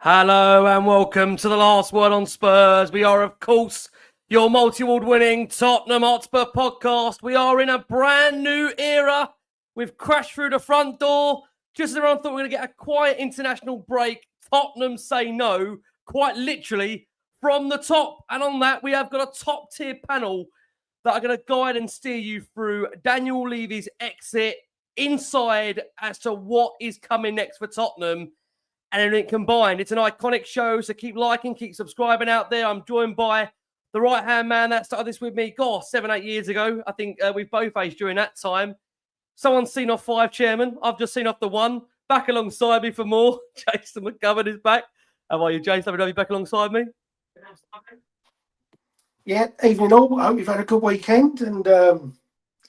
Hello and welcome to the Last Word on Spurs. We are, of course, your multi-award winning Tottenham Hotspur podcast. We are in a brand new era. We've crashed through the front door. Just as everyone thought we were going to get a quiet international break, Tottenham say no, quite literally, from the top. And on that, we have got a top-tier panel that are going to guide and steer you through Daniel Levy's exit, inside as to what is coming next for Tottenham. And everything combined, it's an iconic show, so keep liking, keep subscribing out there. I'm joined by the right-hand man that started this with me, 7-8 years ago. I think we've both aged during that time. Someone's seen off 5, Chairman. I've just seen off the 1. Back alongside me for more. Jason McGovern is back. How are you, Jason? Lovely to have you back alongside me. Yeah, evening all. I hope you've had a good weekend. And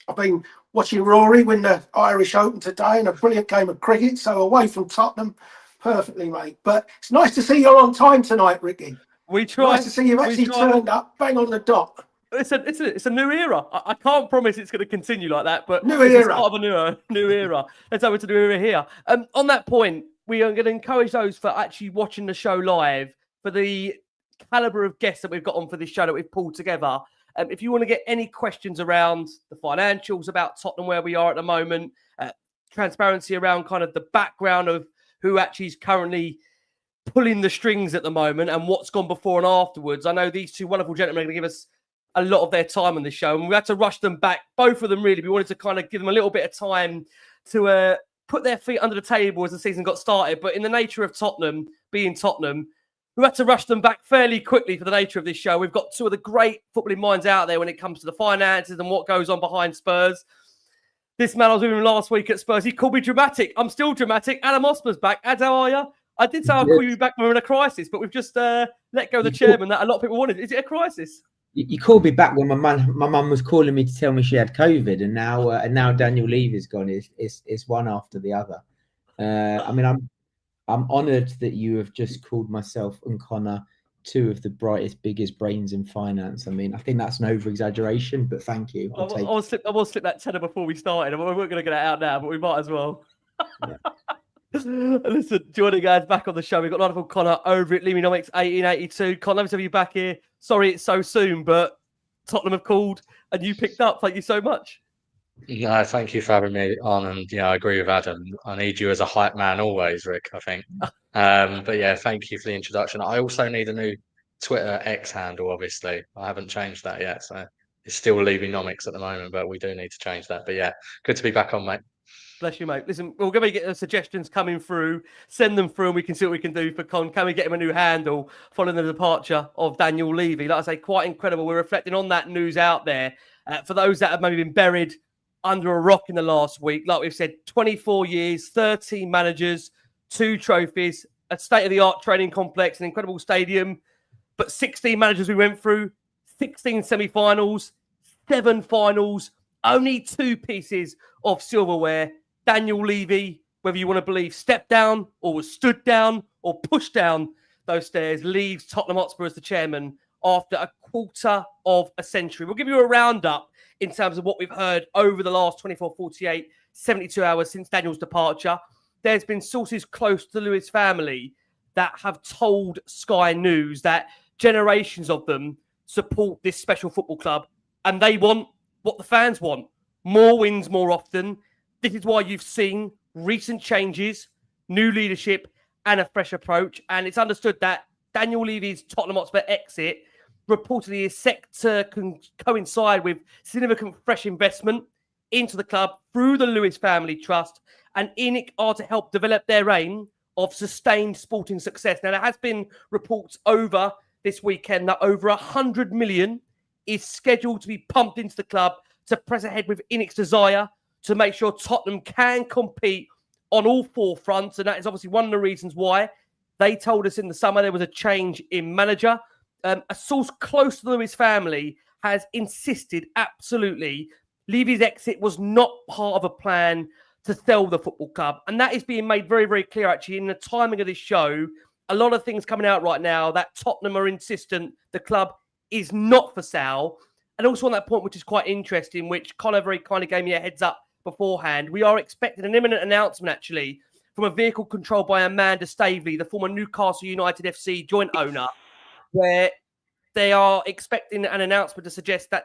I've been watching Rory win the Irish Open today and a brilliant game of cricket. So away from Tottenham, perfectly, mate. But it's nice to see you're on time tonight, Ricky. We try. Nice to see you've actually turned up, bang on the dot. It's a new era. I can't promise it's going to continue like that, but new era. It's part of a new era. Let's hope it's a new era here. On that point, we are going to encourage those for actually watching the show live for the caliber of guests that we've got on for this show that we've pulled together. If you want to get any questions around the financials, about Tottenham, where we are at the moment, transparency around kind of the background of who actually is currently pulling the strings at the moment and what's gone before and afterwards. I know these two wonderful gentlemen are going to give us a lot of their time on this show, and we had to rush them back, both of them really. We wanted to kind of give them a little bit of time to put their feet under the table as the season got started. But in the nature of Tottenham, being Tottenham, we had to rush them back fairly quickly for the nature of this show. We've got two of the great footballing minds out there when it comes to the finances and what goes on behind Spurs. This man, I was with him last week at Spurs. He called me dramatic. I'm still dramatic. Adam Osper's back. Ad, how are you? I did say I'll call you back when we're in a crisis, but we've just let go of the chairman that a lot of people wanted. Is it a crisis? You called me back when my mum was calling me to tell me she had COVID, and now Daniel Levy's gone. It's one after the other. I mean, I'm honoured that you have just called myself and Connor two of the brightest, biggest brains in finance. I mean, I think that's an over-exaggeration, but thank you. I will slip that tenner before we started. We weren't going to get it out now, but we might as well. Yeah. Listen, joining guys back on the show, we've got wonderful Connor over at Levynomics 1882. Connor, lovely to have you back here. Sorry it's so soon, but Tottenham have called and you picked up. Thank you so much. No, thank you for having me on, and I agree with Adam. I need you as a hype man always, Rick, I think. But yeah, thank you for the introduction. I also need a new Twitter X handle, obviously. I haven't changed that yet, so it's still Levynomics at the moment, but we do need to change that. But yeah, good to be back on, mate. Bless you, mate. Listen, we're going to get the suggestions coming through. Send them through and we can see what we can do for Con. Can we get him a new handle following the departure of Daniel Levy? Like I say, quite incredible. We're reflecting on that news out there. For those that have maybe been buried under a rock in the last week, like we've said, 24 years, 13 managers, 2 trophies, a state-of-the-art training complex, an incredible stadium, but 16 managers we went through, 16 semi-finals, 7 finals, only 2 pieces of silverware. Daniel Levy, whether you want to believe, stepped down or was stood down or pushed down those stairs, leaves Tottenham Hotspur as the chairman after a quarter of a century. We'll give you a roundup in terms of what we've heard over the last 24, 48, 72 hours since Daniel's departure. There's been sources close to the Lewis family that have told Sky News that generations of them support this special football club and they want what the fans want. More wins more often. This is why you've seen recent changes, new leadership, and a fresh approach. And it's understood that Daniel Levy's Tottenham Hotspur exit reportedly is set to coincide with significant fresh investment into the club through the Lewis Family Trust. And ENIC are to help develop their aim of sustained sporting success. Now, there has been reports over this weekend that over 100 million is scheduled to be pumped into the club to press ahead with ENIC's desire to make sure Tottenham can compete on all 4 fronts. And that is obviously one of the reasons why they told us in the summer there was a change in manager. A source close to the Lewis family has insisted absolutely Levy's exit was not part of a plan to sell the football club. And that is being made very, very clear, actually, in the timing of this show. A lot of things coming out right now that Tottenham are insistent the club is not for sale. And also on that point, which is quite interesting, which Connor very kindly gave me a heads up beforehand, we are expecting an imminent announcement, actually, from a vehicle controlled by Amanda Staveley, the former Newcastle United FC joint owner, where they are expecting an announcement to suggest that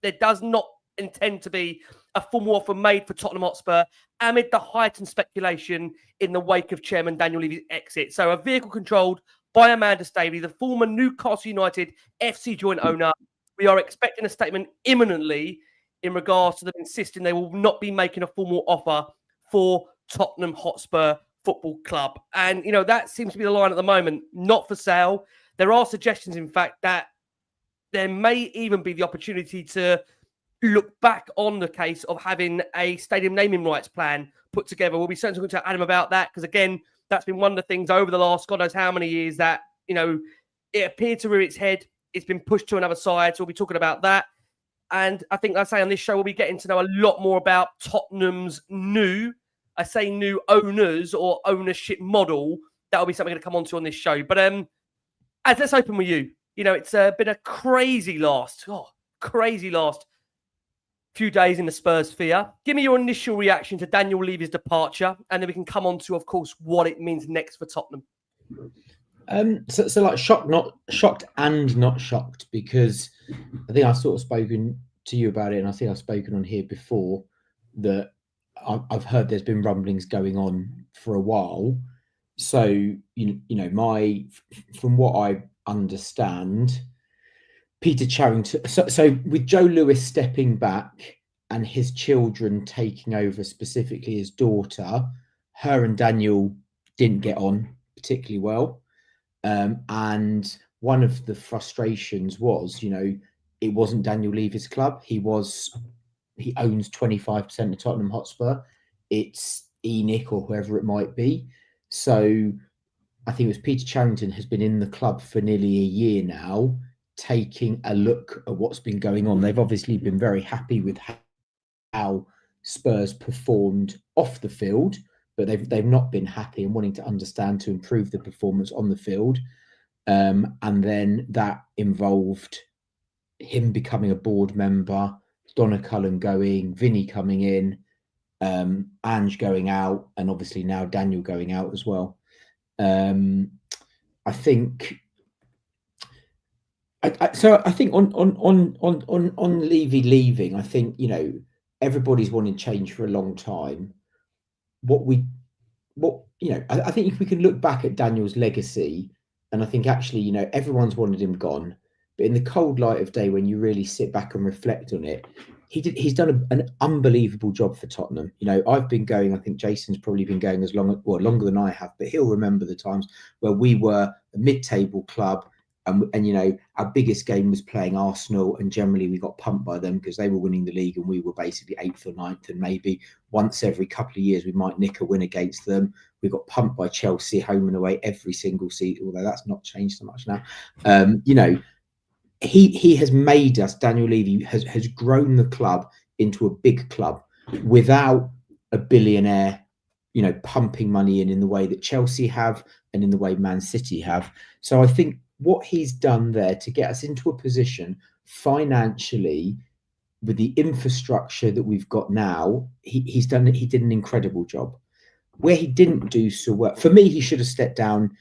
there does not intend to be a formal offer made for Tottenham Hotspur amid the heightened speculation in the wake of Chairman Daniel Levy's exit. So a vehicle controlled by Amanda Staveley, the former Newcastle United FC joint owner. We are expecting a statement imminently in regards to them insisting they will not be making a formal offer for Tottenham Hotspur Football Club. And, you know, that seems to be the line at the moment. Not for sale. There are suggestions, in fact, that there may even be the opportunity to look back on the case of having a stadium naming rights plan put together. We'll be certainly talking to Adam about that because, again, that's been one of the things over the last God knows how many years that, you know, it appeared to rear its head. It's been pushed to another side. So we'll be talking about that. And I think, like I say, on this show, we'll be getting to know a lot more about Tottenham's new owners or ownership model. That will be something to come on to on this show. But as let's open with you. You know, it's been a crazy last few days in the Spurs sphere. Give me your initial reaction to Daniel Levy's departure, and then we can come on to, of course, what it means next for Tottenham. So like shocked and not shocked, because I think I've sort of spoken to you about it, and I think I've spoken on here before that I've heard there's been rumblings going on for a while. So you know, from what I understand, Peter Charrington. So with Joe Lewis stepping back and his children taking over, specifically his daughter, her and Daniel didn't get on particularly well. And one of the frustrations was, you know, it wasn't Daniel Levy's club. He owns 25% of Tottenham Hotspur. It's ENIC or whoever it might be. So I think it was Peter Charrington has been in the club for nearly a year now, taking a look at what's been going on. They've obviously been very happy with how Spurs performed off the field, but they've not been happy and wanting to understand to improve the performance on the field. And then that involved him becoming a board member, Donna Cullen going, Vinny coming in, Ange going out, and obviously now Daniel going out as well. I think on Levy leaving, I think, you know, everybody's wanted change for a long time. I think if we can look back at Daniel's legacy, and I think actually, you know, everyone's wanted him gone, but in the cold light of day, when you really sit back and reflect on it, he's done an unbelievable job for Tottenham. You know, I've been going, I think Jason's probably been going longer than I have, but he'll remember the times where we were a mid-table club, and you know, our biggest game was playing Arsenal, and generally we got pumped by them because they were winning the league and we were basically 8th or 9th, and maybe once every couple of years we might nick a win against them. We got pumped by Chelsea home and away every single season, although that's not changed so much now. You know, he has made us, Daniel Levy has grown the club into a big club without a billionaire, you know, pumping money in the way that Chelsea have and in the way Man City have. So I think what he's done there to get us into a position financially with the infrastructure that we've got now, he did an incredible job. Where he didn't do so well, for me, he should have stepped down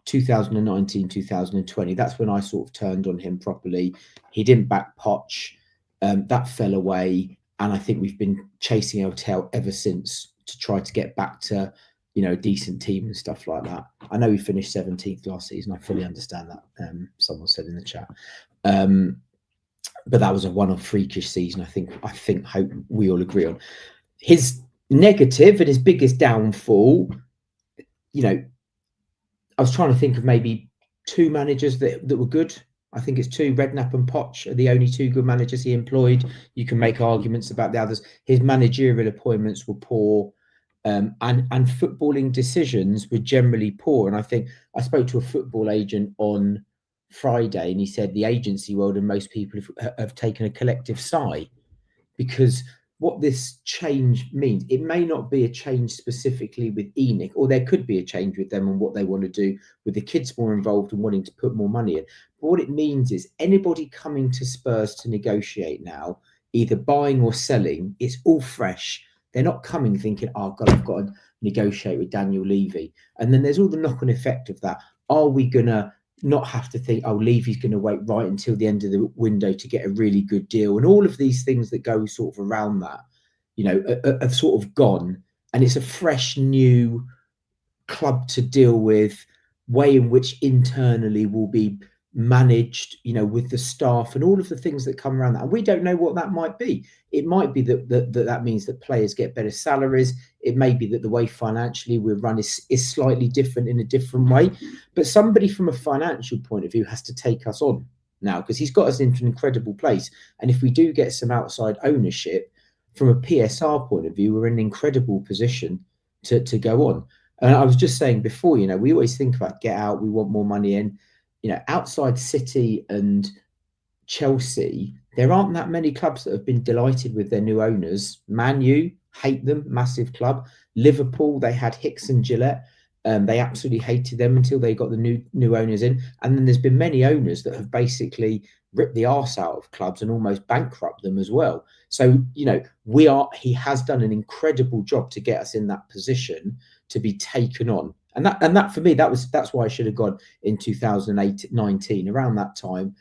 2019, 2020. That's when I sort of turned on him properly. He didn't back Poch. That fell away. And I think we've been chasing our tail ever since to try to get back to, you know, a decent team and stuff like that. I know we finished 17th last season. I fully understand that. Someone said in the chat. But that was a one-off freakish season. I hope we all agree on. His negative and his biggest downfall, you know, I was trying to think of maybe two managers that were good. I think it's two. Redknapp and Poch are the only two good managers he employed. You can make arguments about the others. His managerial appointments were poor, and footballing decisions were generally poor. And I think I spoke to a football agent on Friday, and he said the agency world and most people have taken a collective sigh, because what this change means, it may not be a change specifically with ENIC, or there could be a change with them and what they want to do with the kids more involved and wanting to put more money in. But what it means is anybody coming to Spurs to negotiate now, either buying or selling, it's all fresh. They're not coming thinking, oh God, I've got negotiate with Daniel Levy. And then there's all the knock-on effect of that. Are we going to not have to think, oh, Levy's going to wait right until the end of the window to get a really good deal? And all of these things that go sort of around that, you know, have sort of gone. And it's a fresh, new club to deal with, way in which internally will be managed, you know, with the staff and all of the things that come around that. And we don't know what that might be. It might be that means that players get better salaries. It may be that the way financially we're run is slightly different in a different way. But somebody from a financial point of view has to take us on now, because he's got us into an incredible place. And if we do get some outside ownership, from a PSR point of view, we're in an incredible position to go on. And I was just saying before, you know, we always think about get out, we want more money in. You know, outside City and Chelsea, there aren't that many clubs that have been delighted with their new owners. Man U, hate them, massive club. Liverpool, they had Hicks and Gillette. They absolutely hated them until they got the new owners in. And then there's been many owners that have basically ripped the arse out of clubs and almost bankrupt them as well. So, you know, he has done an incredible job to get us in that position to be taken on. And that for me, that's why I should have gone in 2019. Around that time,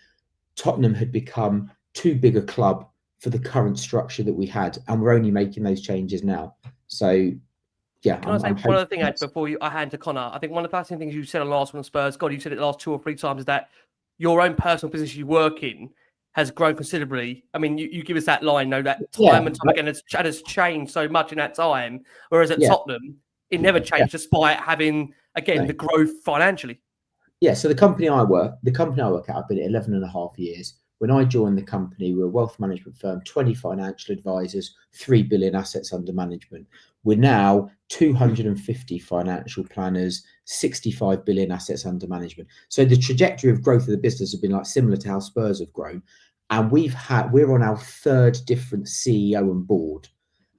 Tottenham had become too big a club for the current structure that we had, and we're only making those changes now. So, yeah. Can I say one other thing, Ed, before I hand to Connor? I think one of the fascinating things you said on Last One on Spurs, God, you said it the last 2 or 3 times, is that your own personal business you work in has grown considerably. I mean, you give us that line, that time and time again has changed so much in that time, whereas at Tottenham, it never changed despite having, again, the growth financially. Yeah, so the company I work at, I've been at 11.5 years. When I joined the company, we were a wealth management firm, 20 financial advisors, 3 billion assets under management. We're now 250 financial planners, 65 billion assets under management. So the trajectory of growth of the business has been like similar to how Spurs have grown. And we're on our 3rd different CEO and board.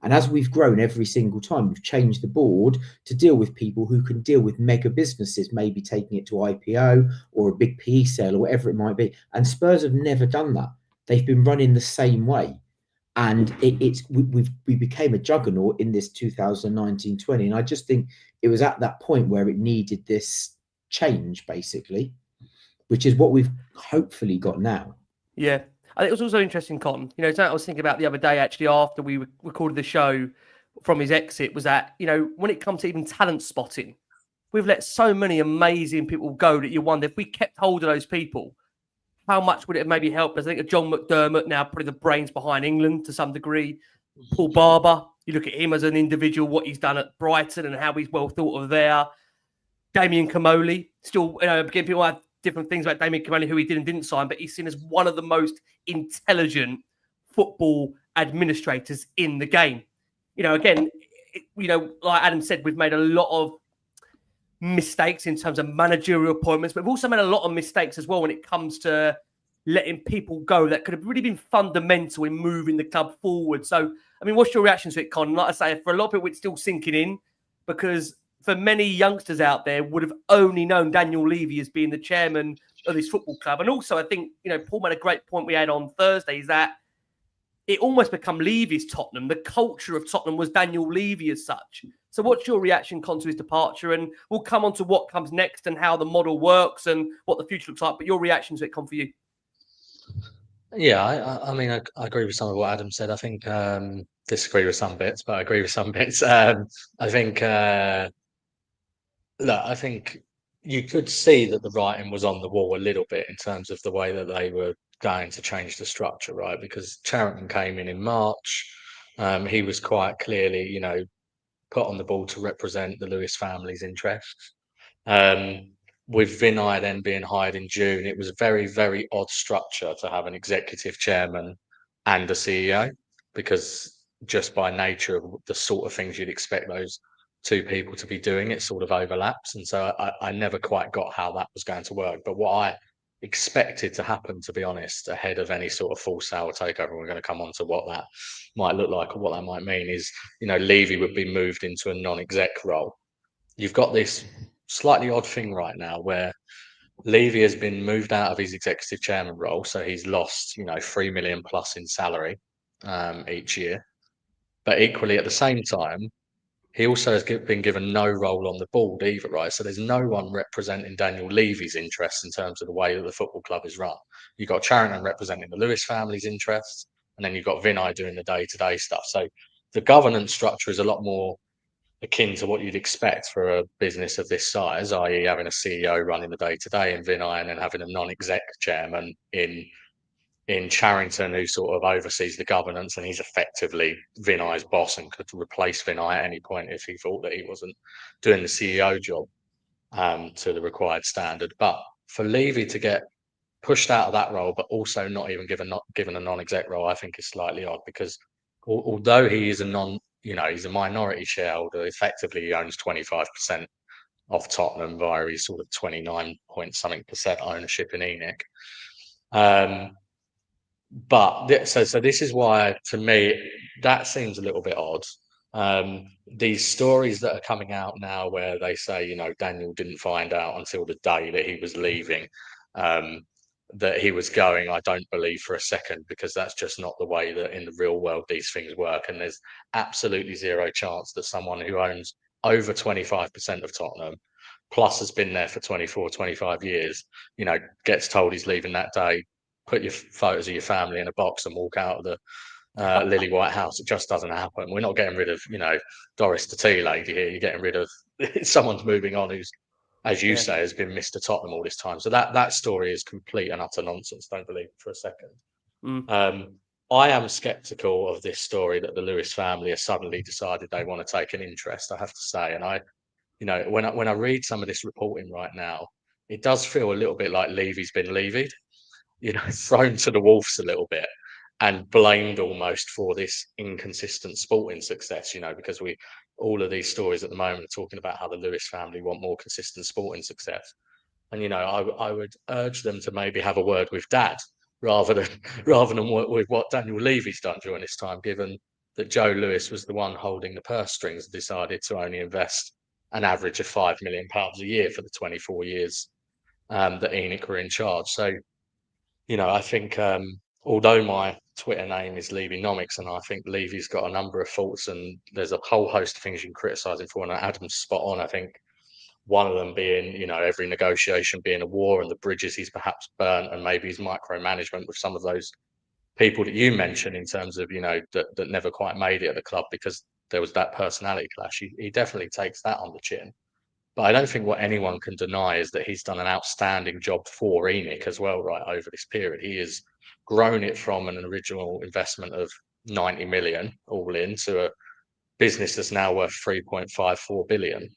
And as we've grown every single time, we've changed the board to deal with people who can deal with mega businesses, maybe taking it to IPO or a big PE sale or whatever it might be. And Spurs have never done that. They've been running the same way. And we became a juggernaut in this 2019-20. And I just think it was at that point where it needed this change, basically, which is what we've hopefully got now. Yeah. I think it was also interesting, Con. You know, something I was thinking about the other day, actually, after we recorded the show from his exit, was that, you know, when it comes to even talent spotting, we've let so many amazing people go that you wonder if we kept hold of those people, how much would it have maybe helped us? I think of John McDermott now, probably the brains behind England to some degree. Paul Barber, you look at him as an individual, what he's done at Brighton and how he's well thought of there. Damien Comolli, still, you know, again, people have different things about Damien Comolli, who he did and didn't sign, but he's seen as one of the most intelligent football administrators in the game. You know, again, like Adam said, we've made a lot of mistakes in terms of managerial appointments, but we've also made a lot of mistakes as well when it comes to letting people go that could have really been fundamental in moving the club forward. So, I mean, what's your reaction to it, Con? Like I say, for a lot of people, it's still sinking in, because for many youngsters out there would have only known Daniel Levy as being the chairman of this football club. And also, I think, you know, Paul made a great point we had on Thursday, is that it almost become Levy's Tottenham. The culture of Tottenham was Daniel Levy as such. So what's your reaction, Con, to his departure? And we'll come on to what comes next and how the model works and what the future looks like. But your reaction to it, Con, for you? Yeah, I mean, I agree with some of what Adam said. I think disagree with some bits, but I agree with some bits. I think, look, I think you could see that the writing was on the wall a little bit in terms of the way that they were going to change the structure, right? Because Charrington came in March. He was quite clearly, you know, put on the board to represent the Lewis family's interests. With Vinay then being hired in June, it was a very, very odd structure to have an executive chairman and a CEO, because just by nature of the sort of things you'd expect those 2 people to be doing, it sort of overlaps. And so I never quite got how that was going to work. But what I expected to happen, to be honest, ahead of any sort of full sale takeover, we're going to come on to what that might look like or what that might mean, is, you know, Levy would be moved into a non-exec role. You've got this slightly odd thing right now where Levy has been moved out of his executive chairman role, so he's lost, you know, 3 million plus in salary each year. But equally, at the same time, he also has been given no role on the board either, right? So there's no one representing Daniel Levy's interests in terms of the way that the football club is run. You've got Charrington representing the Lewis family's interests, and then you've got Vinay doing the day-to-day stuff. So the governance structure is a lot more akin to what you'd expect for a business of this size, i.e. having a CEO running the day-to-day in Vinay and then having a non-exec chairman in Charrington who sort of oversees the governance, and he's effectively Vinay's boss and could replace Vinay at any point if he thought that he wasn't doing the CEO job to the required standard. But for Levy to get pushed out of that role, but also not even given a non-exec role, I think is slightly odd, because although he is he's a minority shareholder, effectively he owns 25% of Tottenham via his sort of 29-point-something% ownership in ENIC. But so this is why, to me, that seems a little bit odd. These stories that are coming out now where they say, Daniel didn't find out until the day that he was leaving, that he was going, I don't believe for a second, because that's just not the way that in the real world these things work. And there's absolutely zero chance that someone who owns over 25% of Tottenham, plus has been there for 24, 25 years, gets told he's leaving that day, put your photos of your family in a box and walk out of the Lily White House. It just doesn't happen. We're not getting rid of, Doris the tea lady here. You're getting rid of someone's moving on who's, as you say, has been Mr. Tottenham all this time. So that story is complete and utter nonsense. Don't believe it for a second. I am sceptical of this story that the Lewis family has suddenly decided they want to take an interest, I have to say. And when I read some of this reporting right now, it does feel a little bit like Levy's been levied, thrown to the wolves a little bit and blamed almost for this inconsistent sporting success, because all of these stories at the moment are talking about how the Lewis family want more consistent sporting success. And, I would urge them to maybe have a word with Dad rather than work with what Daniel Levy's done during this time, given that Joe Lewis was the one holding the purse strings and decided to only invest an average of £5 million a year for the 24 years that ENIC were in charge. So, I think although my Twitter name is Levynomics, and I think Levy's got a number of faults, and there's a whole host of things you can criticise him for, and Adam's spot on. I think one of them being, every negotiation being a war, and the bridges he's perhaps burnt, and maybe his micromanagement with some of those people that you mentioned in terms of, that never quite made it at the club because there was that personality clash. He definitely takes that on the chin. But I don't think what anyone can deny is that he's done an outstanding job for ENIC as well, right, over this period. He has grown it from an original investment of 90 million all in to a business that's now worth 3.54 billion.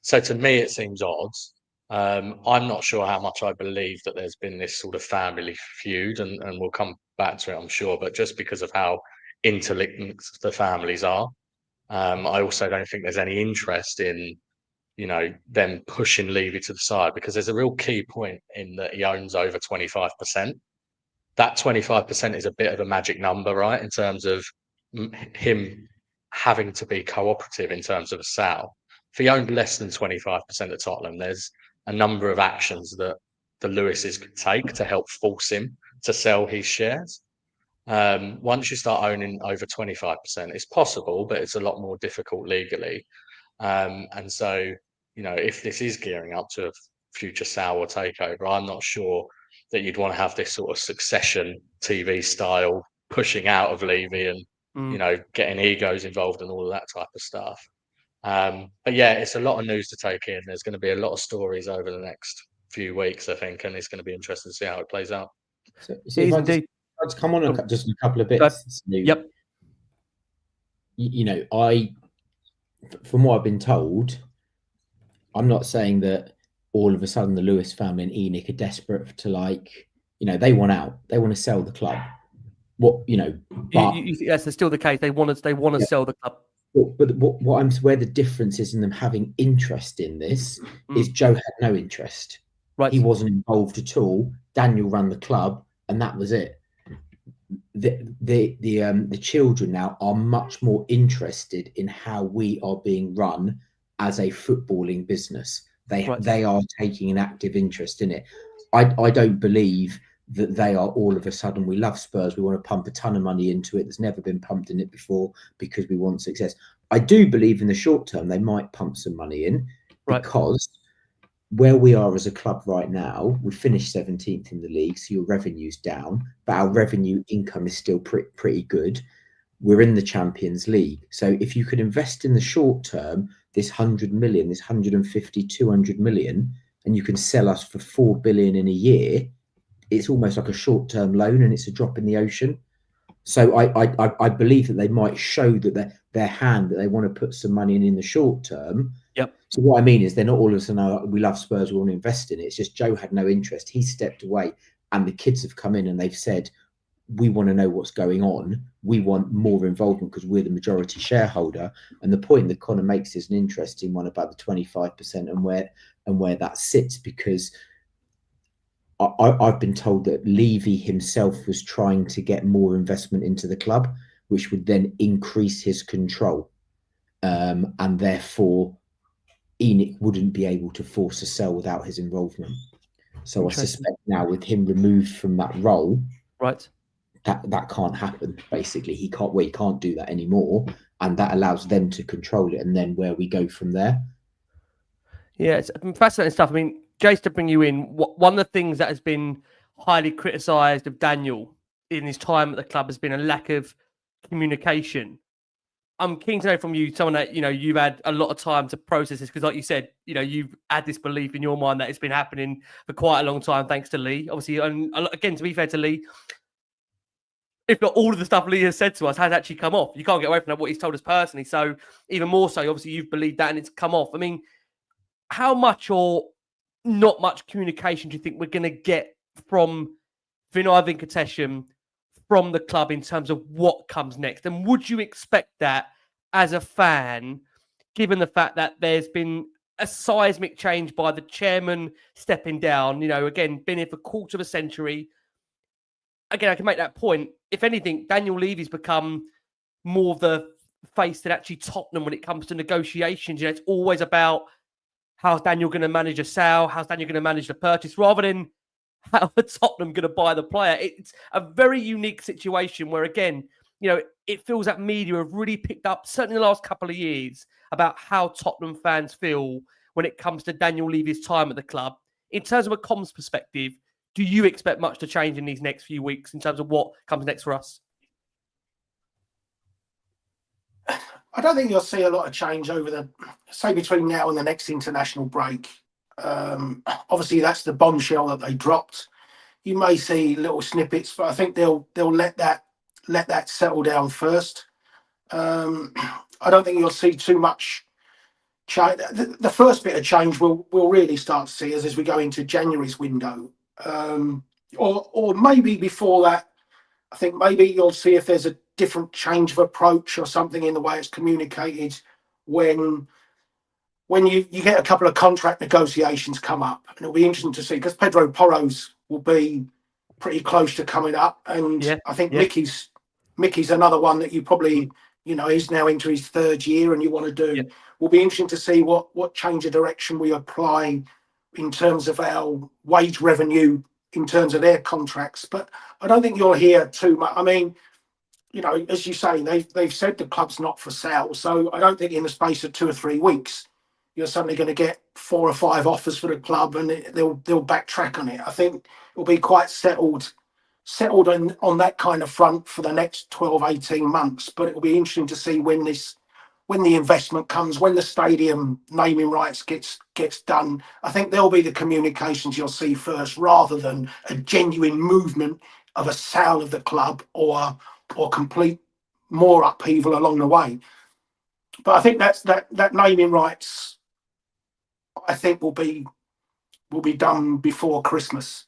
So to me, it seems odd. I'm not sure how much I believe that there's been this sort of family feud, and we'll come back to it, I'm sure, but just because of how interlinked the families are. I also don't think there's any interest in, them pushing Levy to the side, because there's a real key point in that he owns over 25%. That 25% is a bit of a magic number, right, in terms of him having to be cooperative in terms of a sale. If he owned less than 25% of Tottenham, there's a number of actions that the Lewises could take to help force him to sell his shares. Once you start owning over 25%, it's possible, but it's a lot more difficult legally. And so, if this is gearing up to a future sale or takeover, I'm not sure that you'd want to have this sort of Succession TV style pushing out of Levy and, getting egos involved and all of that type of stuff. But yeah, it's a lot of news to take in. There's going to be a lot of stories over the next few weeks, I think, and it's going to be interesting to see how it plays out. So if I just come on just a couple of bits. Yep. From what I've been told, I'm not saying that all of a sudden the Lewis family and ENIC are desperate to they want out. They want to sell the club. But you think that's still the case? They want to sell the club. But where the difference is in them having interest in this is Joe had no interest. Right. He wasn't involved at all. Daniel ran the club, and that was it. The children now are much more interested in how we are being run as a footballing business. They are taking an active interest in it. I don't believe that they are all of a sudden, we love Spurs, we want to pump a ton of money into it. There's never been pumped in it before because we want success. I do believe in the short term they might pump some money in, Right. because where we are as a club right now, we finished 17th in the league, so your revenue's down, but our revenue income is still pretty good. We're in the Champions League. So if you could invest in the short term, this 100 million, this 150, 200 million, and you can sell us for 4 billion in a year, it's almost like a short-term loan, and it's a drop in the ocean. So I believe that they might show that their hand, that they want to put some money in the short term. Yep. So what I mean is, they're not all of a sudden, we love Spurs, we want to invest in it. It's just Joe had no interest. He stepped away, and the kids have come in and they've said, we want to know what's going on. We want more involvement because we're the majority shareholder. And the point that Connor makes is an interesting one about the 25% and where that sits, because I've been told that Levy himself was trying to get more investment into the club, which would then increase his control. And therefore, ENIC wouldn't be able to force a sell without his involvement. So I suspect now, with him removed from that role, right, that can't happen. Basically, he can't do that anymore, and that allows them to control it. And then where we go from there. Yeah, it's fascinating stuff. I mean, Jace, to bring you in, one of the things that has been highly criticised of Daniel in his time at the club has been a lack of communication. I'm keen to know from you, someone that, you've had a lot of time to process this, because like you said, you've had this belief in your mind that it's been happening for quite a long time, thanks to Lee. Obviously, and again, to be fair to Lee, if not all of the stuff Lee has said to us has actually come off. You can't get away from that, what he's told us personally. So even more so, obviously, you've believed that and it's come off. I mean, how much or not much communication do you think we're going to get from Vinay Venkatesham, from the club, in terms of what comes next? And would you expect that as a fan, given the fact that there's been a seismic change by the chairman stepping down, again, been here for a quarter of a century? Again, I can make that point. If anything, Daniel Levy's become more of the face than actually Tottenham when it comes to negotiations. It's always about, how's Daniel going to manage a sale? How's Daniel going to manage the purchase? Rather than how are Tottenham going to buy the player? It's a very unique situation where, again, it feels that media have really picked up, certainly in the last couple of years, about how Tottenham fans feel when it comes to Daniel Levy's time at the club. In terms of a comms perspective, do you expect much to change in these next few weeks in terms of what comes next for us? I don't think you'll see a lot of change over between now and the next international break. Obviously, that's the bombshell that they dropped. You may see little snippets, but I think they'll let that settle down first. I don't think you'll see too much change. The first bit of change we'll really start to see as we go into January's window, or maybe before that. I think maybe you'll see if there's a different change of approach or something in the way it's communicated when you get a couple of contract negotiations come up. And it'll be interesting to see, because Pedro Porro's will be pretty close to coming up, and I think Mickey's another one that you probably, he's now into his third year and you want to do. Yeah. Will be interesting to see what change of direction we apply in terms of our wage revenue, in terms of their contracts. But I don't think you'll hear too much. I mean, as you say, they've said the club's not for sale. So I don't think in the space of 2 or 3 weeks, you're suddenly going to get 4 or 5 offers for the club and they'll backtrack on it. I think it'll be quite settled on that kind of front for the next 12, 18 months. But it'll be interesting to see when the investment comes, when the stadium naming rights gets done. I think there'll be the communications you'll see first, rather than a genuine movement of a sale of the club or complete more upheaval along the way. But I think that naming rights, I think will be done before Christmas,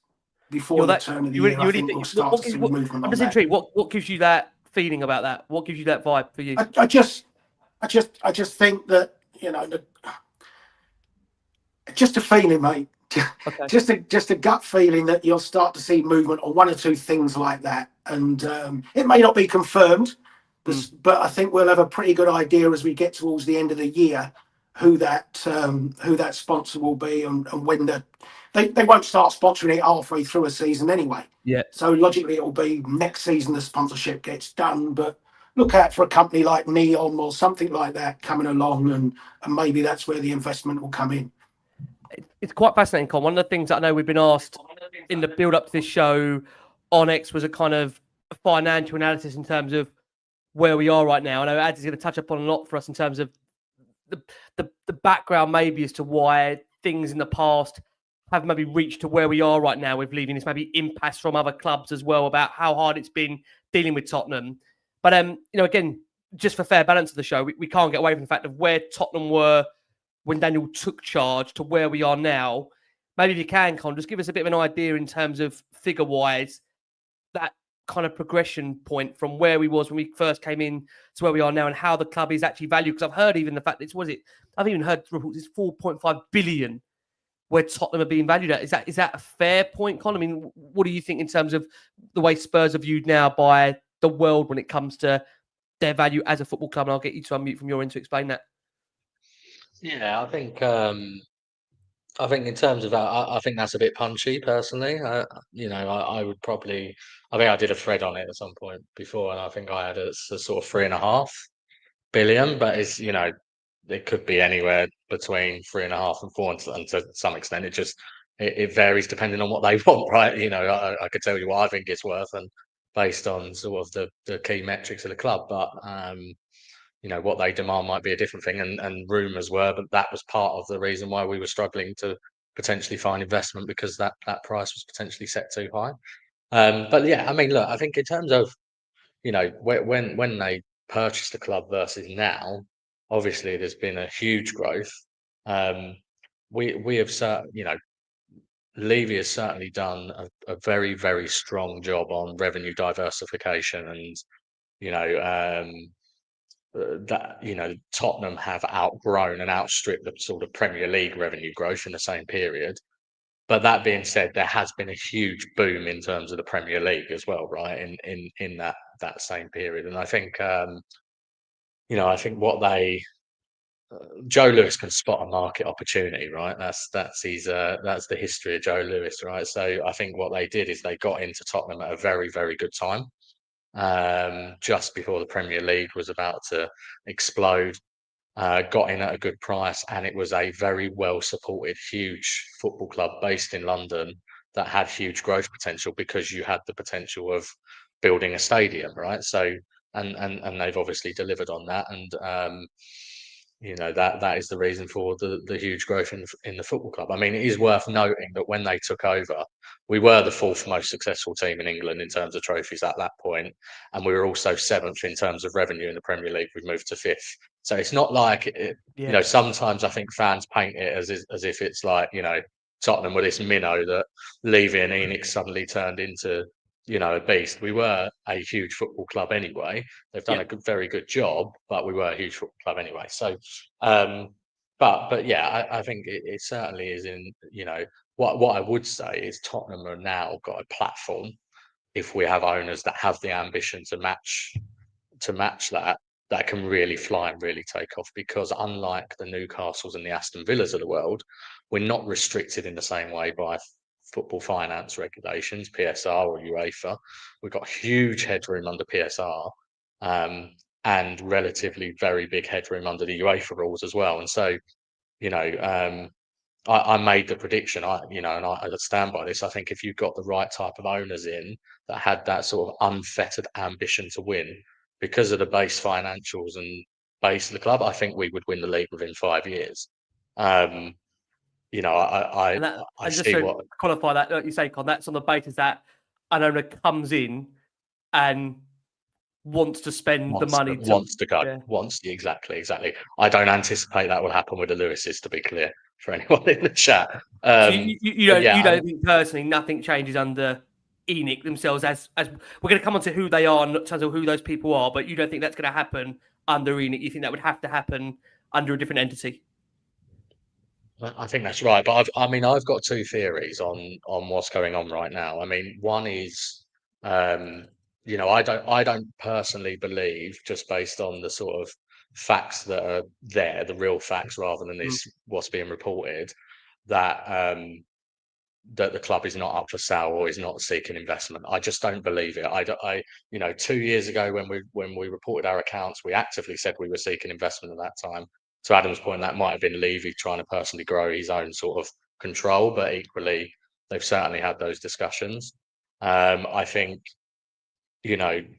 before the turn of the year. I think we'll start to see movement on that. I'm just intrigued. What gives you that feeling about that? What gives you that vibe for you? I just think that, just a feeling, mate. Okay. Just a gut feeling that you'll start to see movement on 1 or 2 things like that, and it may not be confirmed, but I think we'll have a pretty good idea as we get towards the end of the year who that sponsor will be, and when they won't start sponsoring it halfway through a season anyway. Yeah. So logically, it will be next season the sponsorship gets done, but look out for a company like Neom or something like that coming along, and maybe that's where the investment will come in. It's quite fascinating, Con. One of the things that I know we've been asked in the build-up to this show on X was a kind of financial analysis in terms of where we are right now. I know Ads is going to touch upon a lot for us in terms of the background maybe as to why things in the past have maybe reached to where we are right now with leaving this maybe impasse from other clubs as well about how hard it's been dealing with Tottenham. But, again, just for fair balance of the show, we can't get away from the fact of where Tottenham were when Daniel took charge to where we are now. Maybe if you can, Con, just give us a bit of an idea in terms of figure-wise, that kind of progression point from where we was when we first came in to where we are now and how the club is actually valued. Because I've heard even the fact that I've even heard reports it's 4.5 billion where Tottenham are being valued at. Is that a fair point, Con? I mean, what do you think in terms of the way Spurs are viewed now by the world when it comes to their value as a football club? And I'll get you to unmute from your end to explain that. Yeah, I think in terms of that, I think that's a bit punchy personally. I would probably, I think I did a thread on it at some point before, and I think I had a sort of 3.5 billion, but it could be anywhere between 3.5 and 4, and to some extent, it varies depending on what they want, right? I could tell you what I think it's worth, and based on sort of the key metrics of the club, but what they demand might be a different thing, and rumours were, but that was part of the reason why we were struggling to potentially find investment, because that price was potentially set too high. But yeah, I mean, look, I think in terms of when they purchased the club versus now, obviously there's been a huge growth. We have Levy has certainly done a very, very strong job on revenue diversification, and Tottenham have outgrown and outstripped the sort of Premier League revenue growth in the same period. But that being said, there has been a huge boom in terms of the Premier League as well, right? In that same period, and I think Joe Lewis can spot a market opportunity, right? That's the history of Joe Lewis, right? So I think what they did is they got into Tottenham at a very, very good time, just before the Premier League was about to explode. Got in at a good price, and it was a very well supported, huge football club based in London that had huge growth potential, because you had the potential of building a stadium, right? So and they've obviously delivered on that, and that is the reason for the huge growth in the football club. I mean, it is worth noting that when they took over, we were the 4th most successful team in England in terms of trophies at that point, and we were also 7th in terms of revenue in the Premier League. We've moved to 5th, so it's not like sometimes I think fans paint it as if it's like Tottenham were this minnow that Levy and ENIC suddenly turned into a beast. We were a huge football club anyway. They've done a very good job, but we were a huge football club anyway. So, but yeah, I think it certainly is in, what I would say is Tottenham are now got a platform, if we have owners that have the ambition to match that can really fly and really take off, because unlike the Newcastles and the Aston Villas of the world, we're not restricted in the same way by football finance regulations, PSR or UEFA. We've got huge headroom under PSR, and relatively very big headroom under the UEFA rules as well. And so, I made the prediction, and I stand by this. I think if you've got the right type of owners in that had that sort of unfettered ambition to win, because of the base financials and base of the club, I think we would win the league within 5 years. I just see to what qualify that, like you say, Con, that's on the basis that an owner comes in and wants to spend the money wants to go. Exactly. I don't anticipate that will happen with the Lewises, to be clear, for anyone in the chat. So you don't think personally nothing changes under ENIC themselves, as we're going to come on to who they are in terms of who those people are, but you don't think that's going to happen under ENIC? You think that would have to happen under a different entity? I think that's right, but I've got 2 theories on what's going on right now. I mean, one is, I don't personally believe, just based on the sort of facts that are there, the real facts rather than this what's being reported, that that the club is not up for sale or is not seeking investment. I just don't believe it. I 2 years ago when we reported our accounts, we actively said we were seeking investment at that time. To Adam's point, that might have been Levy trying to personally grow his own sort of control, but equally, they've certainly had those discussions. I think,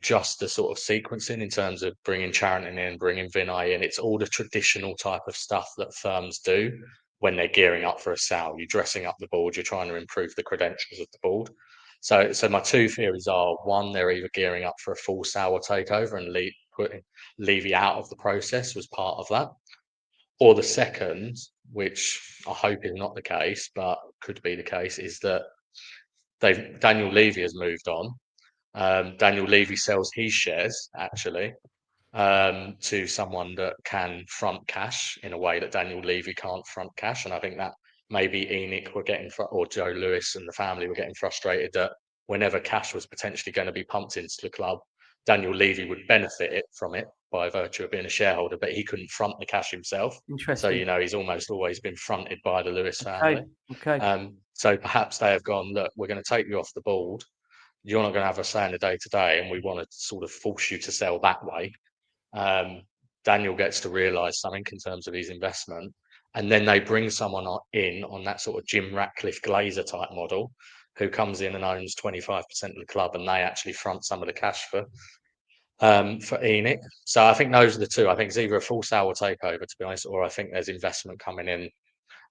just the sort of sequencing in terms of bringing Charrington in, bringing Vinay in, it's all the traditional type of stuff that firms do when they're gearing up for a sale. You're dressing up the board, you're trying to improve the credentials of the board. So my two theories are, one, they're either gearing up for a full sale or takeover and putting Levy out of the process was part of that. Or the second, which I hope is not the case, but could be the case, is that Daniel Levy has moved on. Daniel Levy sells his shares actually to someone that can front cash in a way that Daniel Levy can't front cash, and I think that maybe ENIC were getting or Joe Lewis and the family were getting frustrated that whenever cash was potentially going to be pumped into the club, Daniel Levy would benefit from it by virtue of being a shareholder, but he couldn't front the cash himself. Interesting. So he's almost always been fronted by the Lewis family. Okay. So perhaps they have gone, look, we're going to take you off the board. You're not going to have a say in the day-to-day, and we want to sort of force you to sell that way. Daniel gets to realise something in terms of his investment, and then they bring someone in on that sort of Jim Ratcliffe Glazer type model, who comes in and owns 25% of the club, and they actually front some of the cash for ENIC. So I think those are the two. I think it's either a full sale or takeover, to be honest, or I think there's investment coming in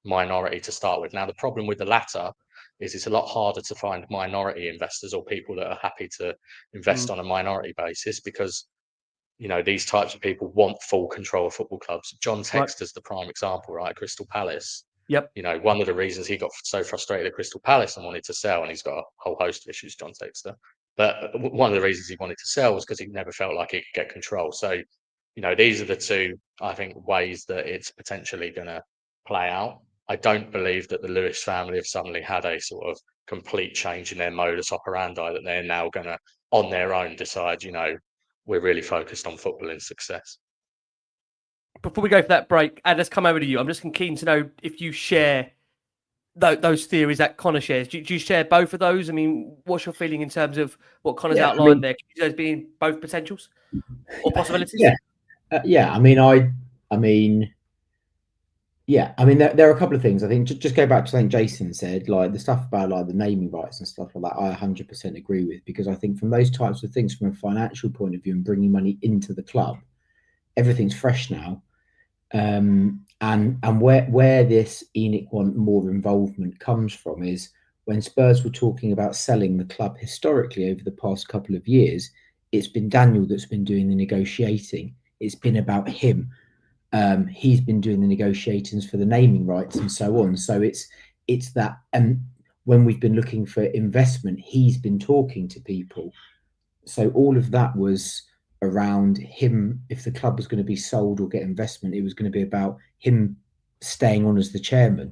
minority to start with. Now, the problem with the latter is it's a lot harder to find minority investors or people that are happy to invest on a minority basis, because these types of people want full control of football clubs. John Textor's the prime example, right? Crystal Palace. Yep. One of the reasons he got so frustrated at Crystal Palace and wanted to sell, and he's got a whole host of issues, John Textor, but one of the reasons he wanted to sell was because he never felt like he could get control. So, these are the two, I think, ways that it's potentially going to play out. I don't believe that the Lewis family have suddenly had a sort of complete change in their modus operandi, that they're now going to, on their own, decide, we're really focused on football and success. Before we go for that break, Ad, let's come over to you. I'm just keen to know if you share those theories that Connor shares. Do you share both of those? I mean, what's your feeling in terms of what Connor's outlined there? Can you see those being both potentials or possibilities? There are a couple of things. I think just go back to something Jason said, like the stuff about like the naming rights and stuff like that. I 100% agree with, because I think from those types of things, from a financial point of view and bringing money into the club, everything's fresh now. And where this ENIC want more involvement comes from is when Spurs were talking about selling the club historically over the past couple of years, it's been Daniel that's been doing the negotiating. It's been about him. He's been doing the negotiations for the naming rights and so on. So it's that, and when we've been looking for investment, he's been talking to people. So all of that was around him. If the club was going to be sold or get investment, it was going to be about him staying on as the chairman.